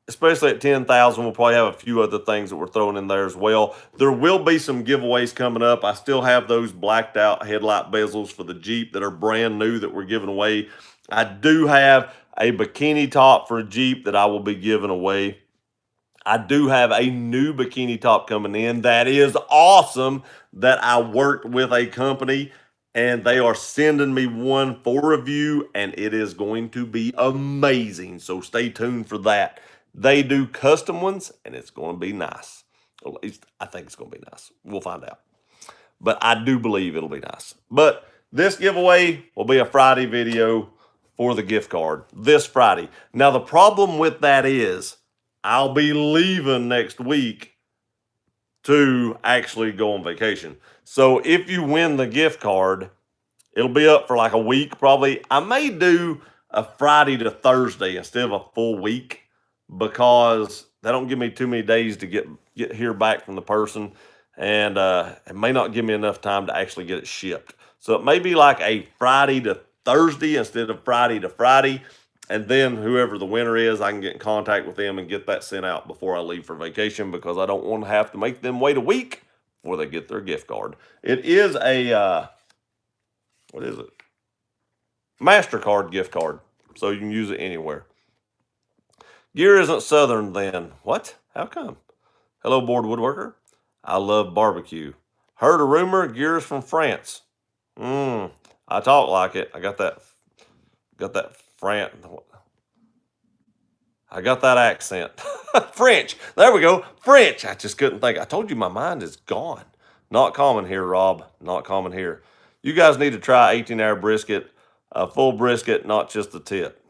especially at 10,000, we'll probably have a few other things that we're throwing in there as well. There will be some giveaways coming up. I still have those blacked out headlight bezels for the Jeep that are brand new that we're giving away. I do have a bikini top for a Jeep that I will be giving away. I do have a new bikini top coming in that is awesome, that I worked with a company and they are sending me one for review, and it is going to be amazing. So stay tuned for that. They do custom ones, and it's going to be nice. At least I think it's going to be nice. We'll find out. But I do believe it'll be nice. But this giveaway will be a Friday video for the gift card. This Friday. Now, the problem with that is I'll be leaving next week to actually go on vacation. So if you win the gift card, it'll be up for like a week probably. I may do a Friday to Thursday instead of a full week because they don't give me too many days to get hear back from the person, and it may not give me enough time to actually get it shipped. So it may be like a Friday to Thursday instead of Friday to Friday. And then whoever the winner is, I can get in contact with them and get that sent out before I leave for vacation, because I don't want to have to make them wait a week before they get their gift card. It is a, what is it? MasterCard gift card. So you can use it anywhere. Gear isn't Southern then. What? How come? Hello, board woodworker. I love barbecue. Heard a rumor Gear is from France. I talk like it. I got that France. I got that accent. French. There we go. French. I just couldn't think. I told you my mind is gone. Not common here, Rob. Not common here. You guys need to try 18-hour brisket, a full brisket, not just the tip.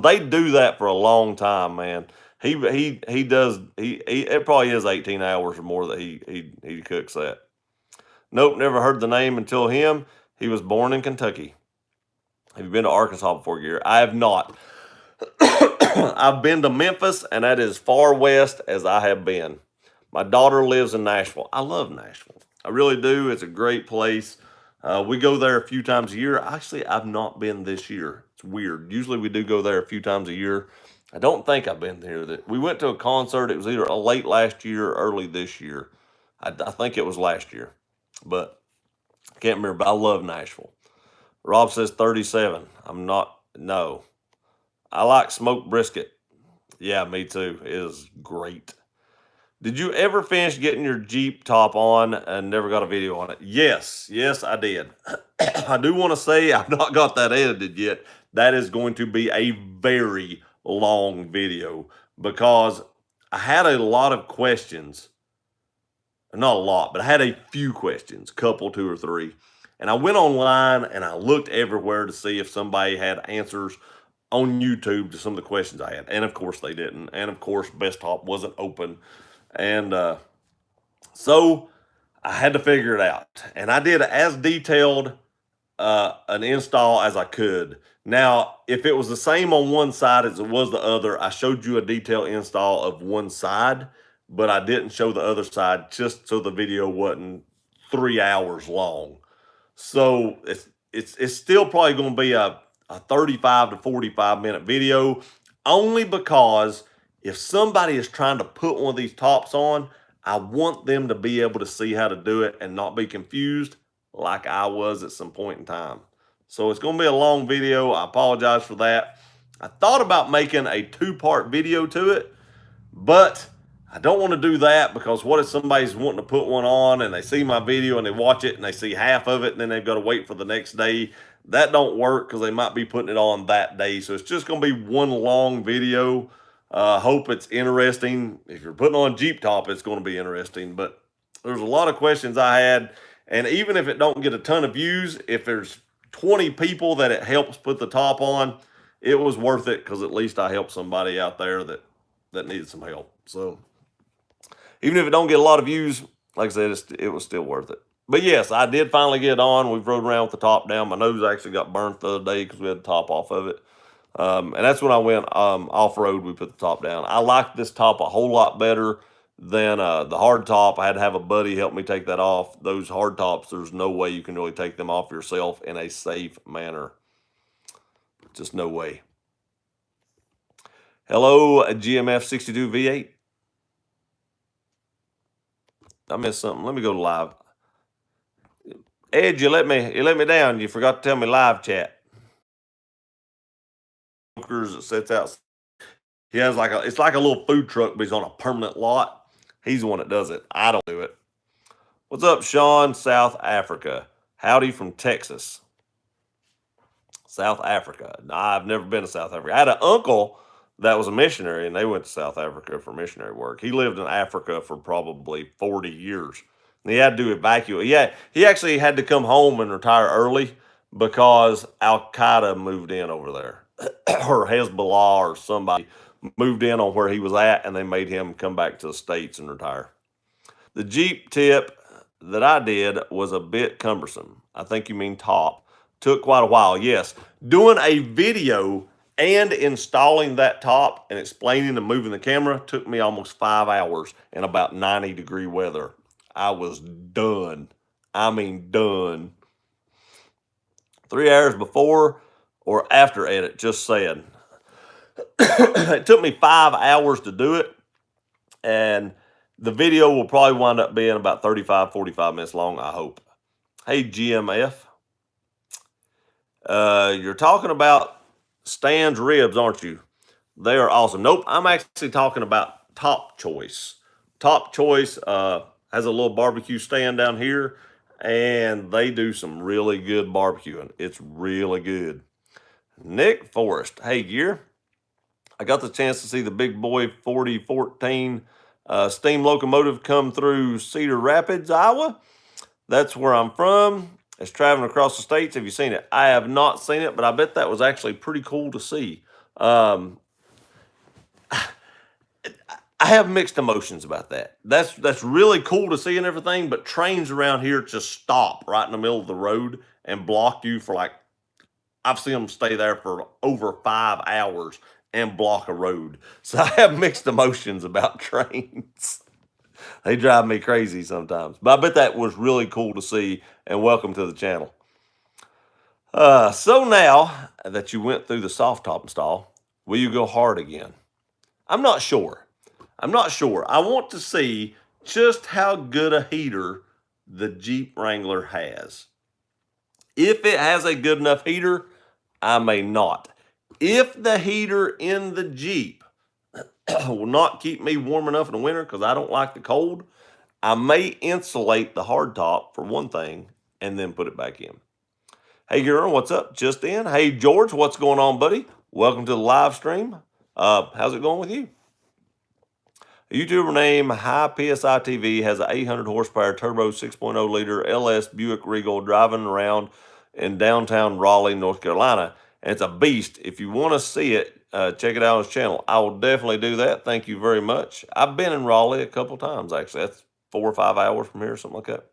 They do that for a long time, man. He does. It probably is 18 hours or more that he cooks that. Nope, never heard the name until him. He was born in Kentucky. Have you been to Arkansas before, Gear? I have not. I've been to Memphis, and that is as far west as I have been. My daughter lives in Nashville. I love Nashville. I really do. It's a great place. We go there a few times a year. Actually, I've not been this year. It's weird. Usually we do go there a few times a year. I don't think I've been there. We went to a concert. It was either late last year or early this year. I think it was last year, but I can't remember. But I love Nashville. Rob says 37. I'm not. No. I like smoked brisket. Yeah, me too. It is great. Did you ever finish getting your Jeep top on and never got a video on it? Yes, I did. I do want to say I've not got that edited yet. That is going to be a very long video, because I had a lot of questions. Not a lot, but I had a few questions, couple, two or three. And I went online and I looked everywhere to see if somebody had answers on YouTube to some of the questions I had. And of course they didn't. And of course, Best Top wasn't open. And so I had to figure it out. And I did as detailed an install as I could. Now, if it was the same on one side as it was the other, I showed you a detailed install of one side, but I didn't show the other side just so the video wasn't 3 hours long. So it's still probably going to be a 35 to 45 minute video, only because if somebody is trying to put one of these tops on, I want them to be able to see how to do it and not be confused like I was at some point in time. So it's going to be a long video. I apologize for that. I thought about making a 2-part video to it, but I don't want to do that, because what if somebody's wanting to put one on and they see my video and they watch it and they see half of it and then they've got to wait for the next day? That don't work, because they might be putting it on that day. So it's just going to be one long video. Hope it's interesting. If you're putting on a Jeep top, it's going to be interesting. But there's a lot of questions I had. And even if it don't get a ton of views, if there's 20 people that it helps put the top on, it was worth it, because at least I helped somebody out there that needed some help. So even if it don't get a lot of views, like I said, it was still worth it. But yes, I did finally get on. We've rode around with the top down. My nose actually got burnt the other day because we had the top off of it. And that's when I went off-road, we put the top down. I like this top a whole lot better than the hard top. I had to have a buddy help me take that off. Those hard tops, there's no way you can really take them off yourself in a safe manner. Just no way. Hello, GMF 62 V8. I missed something. Let me go to live. Ed, you let me down. You forgot to tell me live chat. That sits out. He has it's like a little food truck, but he's on a permanent lot. He's the one that does it. I don't do it. What's up, Sean? South Africa. Howdy from Texas. South Africa. I've never been to South Africa. I had an uncle that was a missionary, and they went to South Africa for missionary work. He lived in Africa for probably 40 years. And he had to evacuate. He actually had to come home and retire early because Al-Qaeda moved in over there. Or Hezbollah or somebody moved in on where he was at, and they made him come back to the States and retire. The Jeep tip that I did was a bit cumbersome. I think you mean top. Took quite a while, yes. Doing a video And installing that top and explaining and moving the camera took me almost 5 hours in about 90-degree weather. I was done. I mean, done. 3 hours before or after edit, just saying. It took me 5 hours to do it, and the video will probably wind up being about 35, 45 minutes long, I hope. Hey, GMF. You're talking about Stan's ribs, aren't you? They are awesome. Nope, I'm actually talking about Top Choice. Top Choice has a little barbecue stand down here, and they do some really good barbecuing. It's really good. Nick Forrest. Hey, Gear. I got the chance to see the big boy 4014 steam locomotive come through Cedar Rapids, Iowa. That's where I'm from. It's traveling across the states. Have you seen it? I have not seen it, but I bet that was actually pretty cool to see. I have mixed emotions about that. That's really cool to see and everything, but trains around here just stop right in the middle of the road and block you for like, I've seen them stay there for over 5 hours and block a road. So I have mixed emotions about trains. They drive me crazy sometimes. But I bet that was really cool to see, and welcome to the channel. So now that you went through the soft top install, will you go hard again? I'm not sure. I want to see just how good a heater the Jeep Wrangler has. If it has a good enough heater, I may not. If the heater in the Jeep will not keep me warm enough in the winter because I don't like the cold, I may insulate the hardtop for one thing and then put it back in. Hey, girl, what's up? Just in. Hey, George, what's going on, buddy? Welcome to the live stream. How's it going with you? A YouTuber named High PSI TV has an 800 horsepower turbo 6.0 liter LS Buick Regal driving around in downtown Raleigh, North Carolina. And it's a beast. If you want to see it, check it out on his channel. I will definitely do that. Thank you very much. I've been in Raleigh a couple times, actually. That's 4 or 5 hours from here, something like that.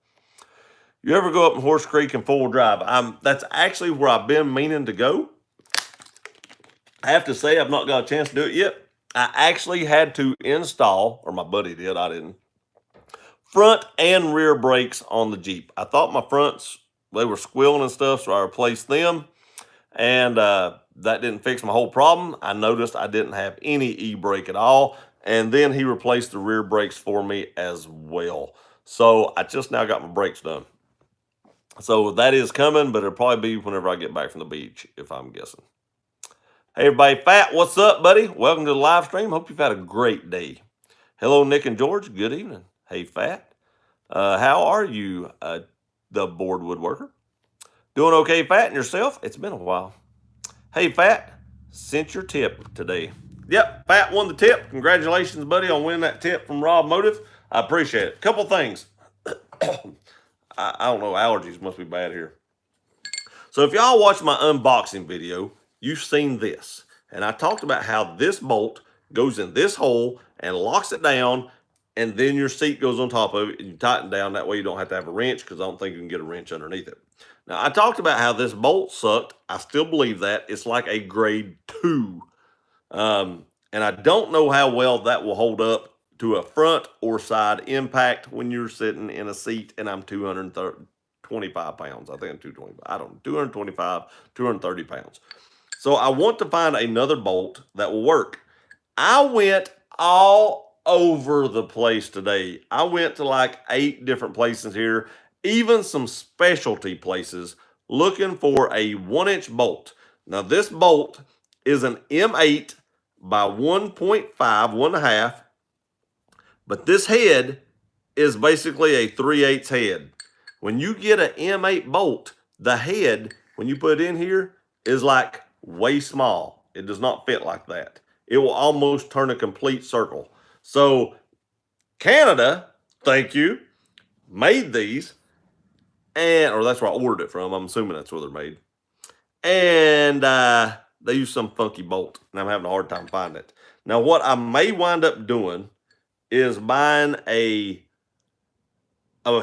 You ever go up in Horse Creek in full drive? That's actually where I've been meaning to go. I have to say I've not got a chance to do it yet. I actually had to install, or my buddy did, I didn't, front and rear brakes on the Jeep. I thought my fronts, they were squealing and stuff, so I replaced them. And that didn't fix my whole problem. I noticed I didn't have any e-brake at all. And then he replaced the rear brakes for me as well. So I just now got my brakes done. So that is coming, but it'll probably be whenever I get back from the beach, if I'm guessing. Hey, everybody. Fat, what's up, buddy? Welcome to the live stream. Hope you've had a great day. Hello, Nick and George. Good evening. Hey, Fat. How are you, the board woodworker? Doing okay, Fat, and yourself? It's been a while. Hey, Fat, sent your tip today. Yep, Fat won the tip. Congratulations, buddy, on winning that tip from Rob Motive. I appreciate it. Couple things. I don't know, allergies must be bad here. So if y'all watch my unboxing video, you've seen this. And I talked about how this bolt goes in this hole and locks it down, and then your seat goes on top of it, and you tighten down. That way you don't have to have a wrench, because I don't think you can get a wrench underneath it. Now, I talked about how this bolt sucked. I still believe that. It's like a grade 2. And I don't know how well that will hold up to a front or side impact when you're sitting in a seat, and I'm 225 pounds. I think I'm 225. I don't know, 225, 230 pounds. So I want to find another bolt that will work. I went all over the place today. I went to like 8 different places here, even some specialty places, looking for a 1-inch bolt. Now this bolt is an M8 by 1.5, 1.5, but this head is basically a 3/8 head. When you get an M8 bolt, the head, when you put it in here, is like way small. It does not fit like that. It will almost turn a complete circle. So Canada, thank you, made these, or that's where I ordered it from. I'm assuming that's where they're made. And they use some funky bolt, and I'm having a hard time finding it. Now, what I may wind up doing is buying a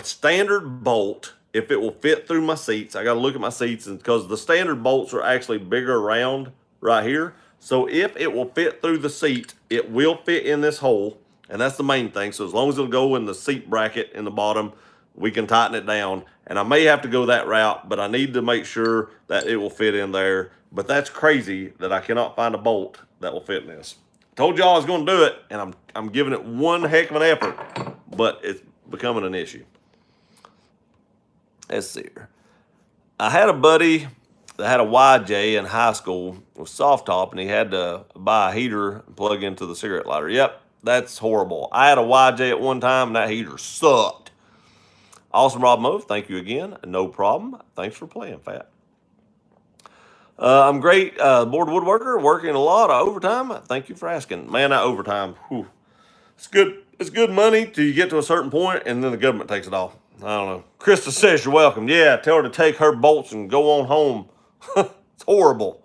standard bolt, if it will fit through my seats. I got to look at my seats, and because the standard bolts are actually bigger around right here, So if it will fit through the seat, it will fit in this hole, and that's the main thing. So as long as it'll go in the seat bracket in the bottom, we can tighten it down. And I may have to go that route, but I need to make sure that it will fit in there. But that's crazy that I cannot find a bolt that will fit in this. Told y'all I was going to do it, and I'm giving it one heck of an effort, but it's becoming an issue. Let's see here. I had a buddy that had a YJ in high school with soft top, and he had to buy a heater and plug into the cigarette lighter. Yep, that's horrible. I had a YJ at one time, and that heater sucked. Awesome, Rob Move. Thank you again. No problem. Thanks for playing, Fat. I'm great. Board woodworker, working a lot of overtime. Thank you for asking. Man, that overtime, whew, it's good. It's good money till you get to a certain point, and then the government takes it off. I don't know. Krista says you're welcome. Yeah, tell her to take her bolts and go on home. It's horrible.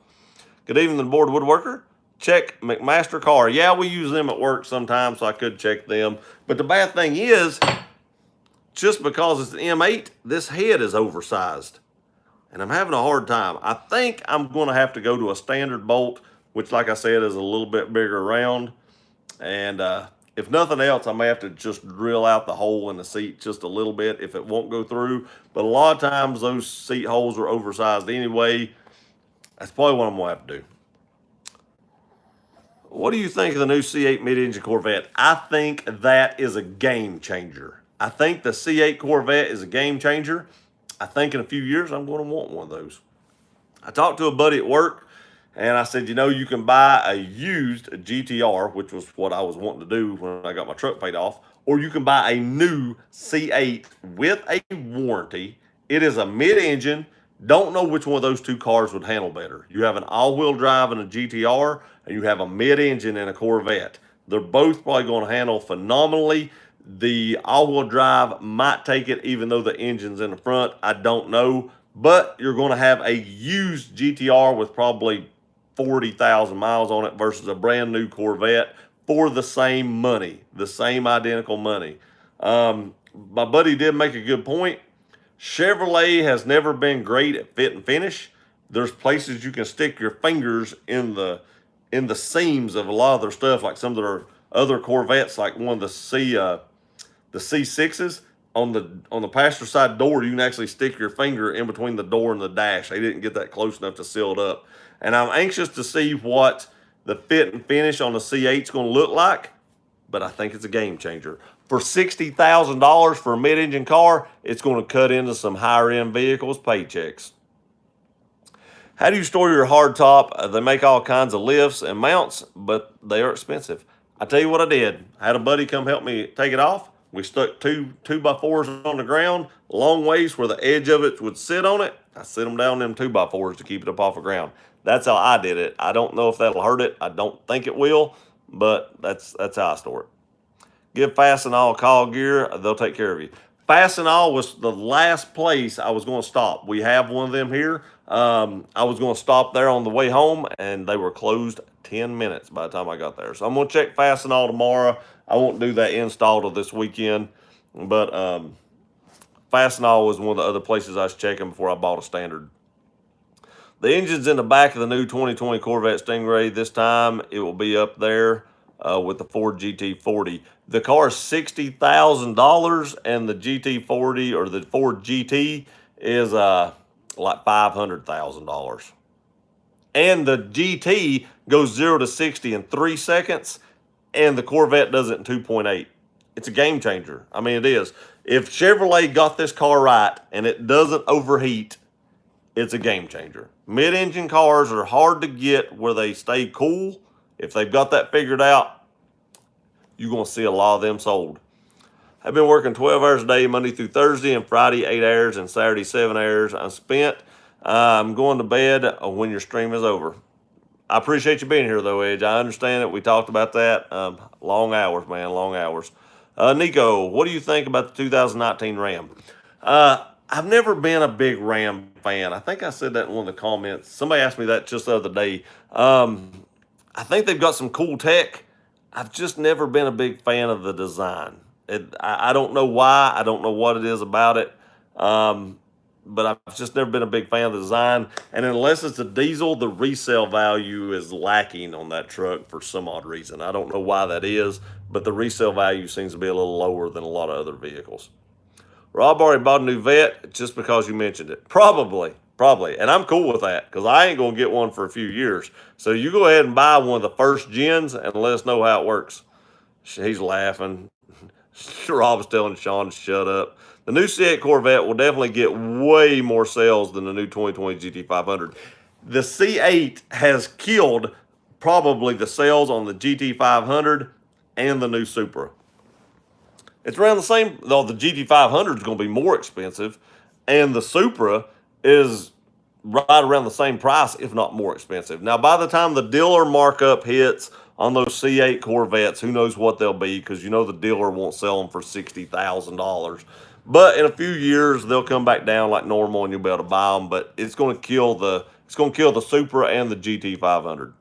Good evening, board woodworker. Check McMaster car. Yeah, we use them at work sometimes, so I could check them. But the bad thing is, just because it's an M8, this head is oversized. And I'm having a hard time. I think I'm going to have to go to a standard bolt, which, like I said, is a little bit bigger around. And if nothing else, I may have to just drill out the hole in the seat just a little bit if it won't go through. But a lot of times those seat holes are oversized anyway. That's probably what I'm going to have to do. What do you think of the new C8 mid-engine Corvette? I think that is a game changer. I think the C8 Corvette is a game changer. I think in a few years, I'm going to want one of those. I talked to a buddy at work, and I said, you know, you can buy a used GTR, which was what I was wanting to do when I got my truck paid off, or you can buy a new C8 with a warranty. It is a mid-engine. Don't know which one of those two cars would handle better. You have an all-wheel drive and a GTR, and you have a mid-engine and a Corvette. They're both probably going to handle phenomenally. The all-wheel drive might take it, even though the engine's in the front. I don't know. But you're going to have a used GTR with probably 40,000 miles on it versus a brand new Corvette for the same money, the same identical money. My buddy did make a good point. Chevrolet has never been great at fit and finish. There's places you can stick your fingers in the seams of a lot of their stuff, like some of their other Corvettes, like one of the C6s. On the passenger side door, you can actually stick your finger in between the door and the dash. They didn't get that close enough to seal it up. And I'm anxious to see what the fit and finish on the C8 is going to look like, but I think it's a game changer. For $60,000 for a mid-engine car, it's going to cut into some higher-end vehicles' paychecks. How do you store your hardtop? They make all kinds of lifts and mounts, but they are expensive. I tell you what I did. I had a buddy come help me take it off. We stuck two 2x4s on the ground, long ways where the edge of it would sit on it. I sit them down them 2x4s to keep it up off the ground. That's how I did it. I don't know if that'll hurt it. I don't think it will, but that's how I store it. Give Fastenal a call, Gear. They'll take care of you. Fastenal was the last place I was going to stop. We have one of them here. I was going to stop there on the way home, and they were closed 10 minutes by the time I got there. So I'm going to check Fastenal tomorrow. I won't do that install till this weekend, but Fastenal was one of the other places I was checking before I bought a standard. The engine's in the back of the new 2020 Corvette Stingray. This time it will be up there with the Ford GT40. The car is $60,000, and the GT40 or the Ford GT is like $500,000. And the GT goes 0 to 60 in 3 seconds, and the Corvette does it in 2.8. It's a game changer. I mean, it is. If Chevrolet got this car right and it doesn't overheat, it's a game changer. Mid-engine cars are hard to get where they stay cool. If they've got that figured out, you're going to see a lot of them sold. I've been working 12 hours a day, Monday through Thursday, and Friday 8 hours, and Saturday 7 hours. I'm spent. I'm going to bed when your stream is over. I appreciate you being here, though, Edge. I understand it. We talked about that. Long hours, man, long hours. Nico, what do you think about the 2019 Ram? I've never been a big Ram fan. I think I said that in one of the comments. Somebody asked me that just the other day. I think they've got some cool tech. I've just never been a big fan of the design. I don't know why. I don't know what it is about it. but I've just never been a big fan of the design. And unless it's a diesel, the resale value is lacking on that truck for some odd reason. I don't know why that is, but the resale value seems to be a little lower than a lot of other vehicles. Rob already bought a new vet just because you mentioned it. Probably. And I'm cool with that because I ain't going to get one for a few years. So you go ahead and buy one of the first gens and let us know how it works. He's laughing. Rob's telling Sean to shut up. The new C8 Corvette will definitely get way more sales than the new 2020 GT500. The C8 has killed probably the sales on the GT500 and the new Supra. It's around the same, though the GT500 is going to be more expensive, and the Supra is right around the same price, if not more expensive. Now, by the time the dealer markup hits on those C8 Corvettes, who knows what they'll be, because you know the dealer won't sell them for $60,000. But in a few years, they'll come back down like normal, and you'll be able to buy them. But it's going to kill the Supra and the GT500.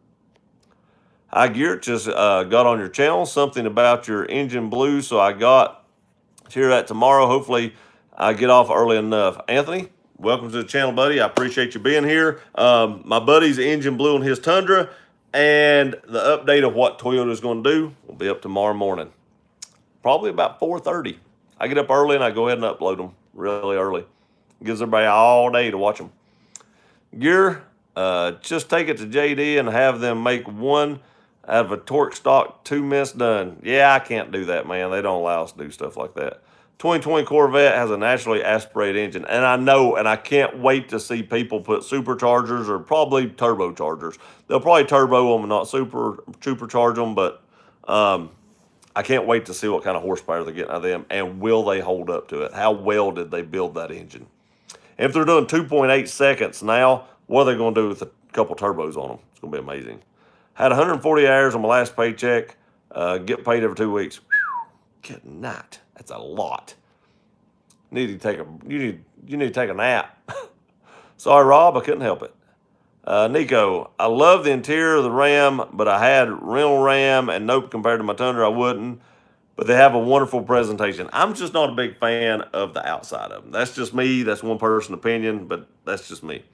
Hi, Geert, just got on your channel, something about your engine blue, so I got to hear that tomorrow. Hopefully, I get off early enough. Anthony, welcome to the channel, buddy. I appreciate you being here. My buddy's engine blue on his Tundra, and the update of what Toyota is going to do will be up tomorrow morning, probably about 4:30. I get up early, and I go ahead and upload them really early. It gives everybody all day to watch them. Gear, just take it to JD and have them make one out of a torque stock 2 minutes done. Yeah, I can't do that, man. They don't allow us to do stuff like that. 2020 Corvette has a naturally aspirated engine, and I know, and I can't wait to see people put superchargers or probably turbochargers. They'll probably turbo them and not supercharge them, but I can't wait to see what kind of horsepower they're getting out of them, and will they hold up to it? How well did they build that engine? And if they're doing 2.8 seconds now, what are they going to do with a couple turbos on them? It's going to be amazing. Had 140 hours on my last paycheck. Get paid every 2 weeks. Good night. That's a lot. You need to take a nap. Sorry, Rob, I couldn't help it. Nico, I love the interior of the Ram, but I had rental Ram, and nope, compared to my Tundra, I wouldn't. But they have a wonderful presentation. I'm just not a big fan of the outside of them. That's just me. That's one person's opinion, but that's just me.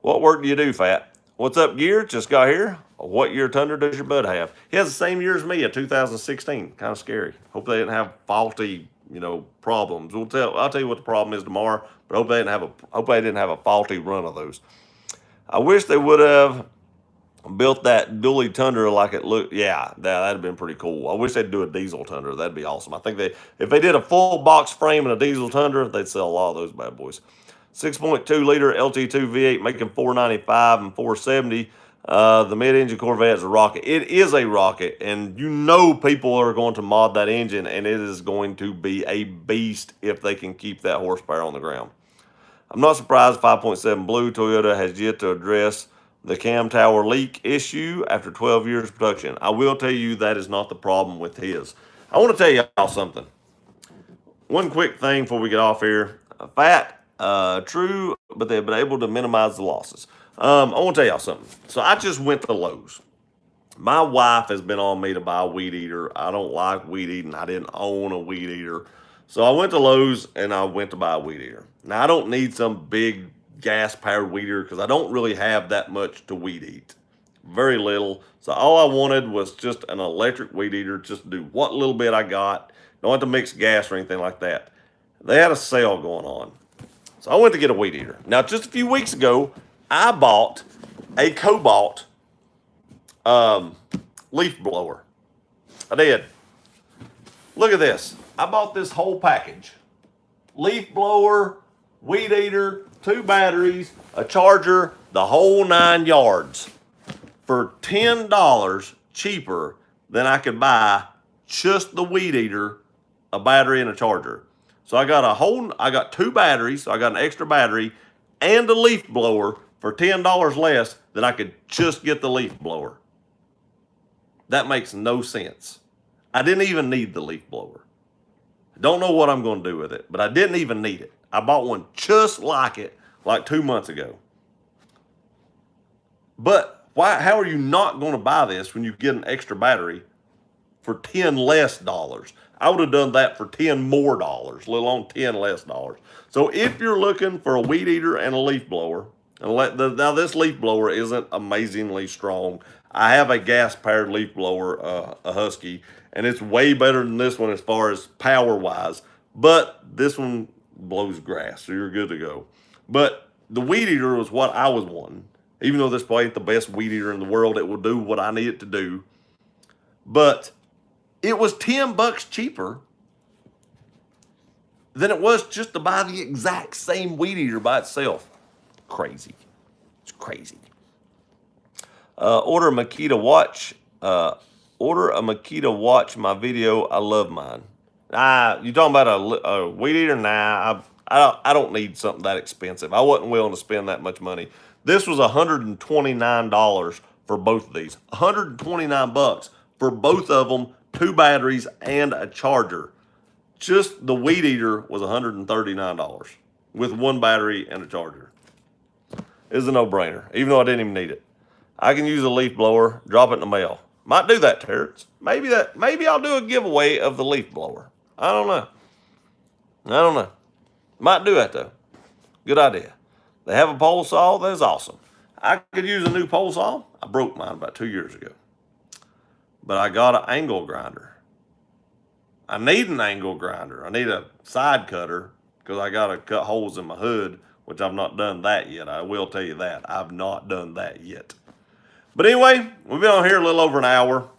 What work do you do, Fat? What's up, Gear? Just got here. What year Tundra does your bud have? He has the same year as me, a 2016. Kind of scary. Hope they didn't have faulty, problems. I'll tell you what the problem is tomorrow, but hope they didn't have a faulty run of those. I wish they would have built that dually Tundra like it looked. Yeah, that'd have been pretty cool. I wish they'd do a diesel Tundra. That'd be awesome. I think if they did a full box frame and a diesel Tundra, they'd sell a lot of those bad boys. 6.2 liter LT2 V8 making 495 and 470. The mid-engine Corvette is a rocket. It is a rocket, and people are going to mod that engine, and it is going to be a beast if they can keep that horsepower on the ground. I'm not surprised 5.7 Blue Toyota has yet to address the cam tower leak issue after 12 years of production. I will tell you that is not the problem with his. I want to tell y'all something. One quick thing before we get off here. Fat, true, but they've been able to minimize the losses. I want to tell y'all something. So I just went to Lowe's. My wife has been on me to buy a weed eater. I don't like weed eating. I didn't own a weed eater. So I went to Lowe's and I went to buy a weed eater. Now, I don't need some big gas-powered weed eater because I don't really have that much to weed eat. Very little. So all I wanted was just an electric weed eater, just to do what little bit I got. Don't have to mix gas or anything like that. They had a sale going on. So I went to get a weed eater. Now, just a few weeks ago, I bought a Cobalt leaf blower. I did. Look at this. I bought this whole package. Leaf blower, weed eater, 2 batteries, a charger, the whole 9 yards for $10 cheaper than I could buy just the weed eater, a battery, and a charger. So I got 2 batteries, so I got an extra battery and a leaf blower for $10 less than I could just get the leaf blower. That makes no sense. I didn't even need the leaf blower. Don't know what I'm going to do with it, but I didn't even need it. I bought one just like it like 2 months ago. But how are you not going to buy this when you get an extra battery for $10 less. I would have done that for $10 more, let alone $10 less. So if you're looking for a weed eater and a leaf blower, now this leaf blower isn't amazingly strong. I have a gas-powered leaf blower, a Husky, and it's way better than this one as far as power-wise. But this one blows grass, so you're good to go. But the weed eater was what I was wanting. Even though this probably ain't the best weed eater in the world, it will do what I need it to do. But it was $10 cheaper than it was just to buy the exact same weed eater by itself. Crazy. It's crazy. Order a Makita watch. Order a Makita watch. My video. I love mine. You talking about a weed eater? Nah, I don't need something that expensive. I wasn't willing to spend that much money. This was $129 for both of these. $129 for both of them, 2 batteries and a charger. Just the weed eater was $139 with 1 battery and a charger. It's a no-brainer, even though I didn't even need it. I can use a leaf blower, drop it in the mail. Might do that, Terrence. Maybe I'll do a giveaway of the leaf blower. I don't know. Might do that though. Good idea. They have a pole saw. That's awesome. I could use a new pole saw. I broke mine about 2 years ago. But I got an angle grinder. I need an angle grinder. I need a side cutter because I got to cut holes in my hood, which I've not done that yet. I will tell you that. I've not done that yet. But anyway, we've been on here a little over an hour.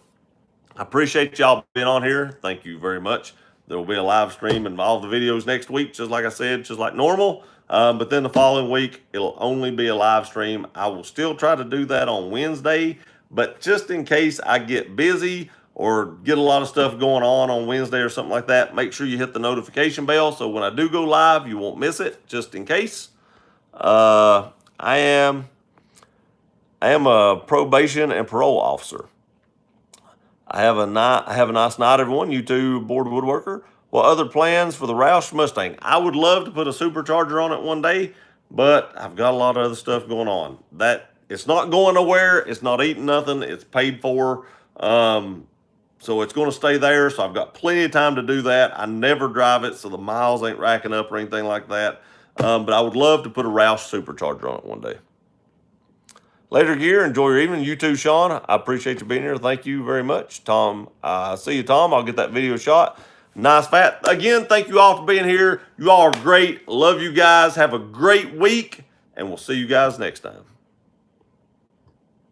I appreciate y'all being on here. Thank you very much. There will be a live stream and all the videos next week, just like I said, just like normal. But then the following week, it'll only be a live stream. I will still try to do that on Wednesday, but just in case I get busy or get a lot of stuff going on Wednesday or something like that, make sure you hit the notification bell so when I do go live, you won't miss it, just in case. I am a probation and parole officer. Have a nice night, everyone. You too, bored woodworker. What other plans for the Roush Mustang? I would love to put a supercharger on it one day, but I've got a lot of other stuff going on. It's not going nowhere. It's not eating nothing. It's paid for. So it's going to stay there. So I've got plenty of time to do that. I never drive it, so the miles ain't racking up or anything like that. But I would love to put a Roush supercharger on it one day. Later, Gear. Enjoy your evening. You too, Sean. I appreciate you being here. Thank you very much. Tom, see you, Tom. I'll get that video shot. Nice fat. Again, thank you all for being here. You all are great. Love you guys. Have a great week, and we'll see you guys next time.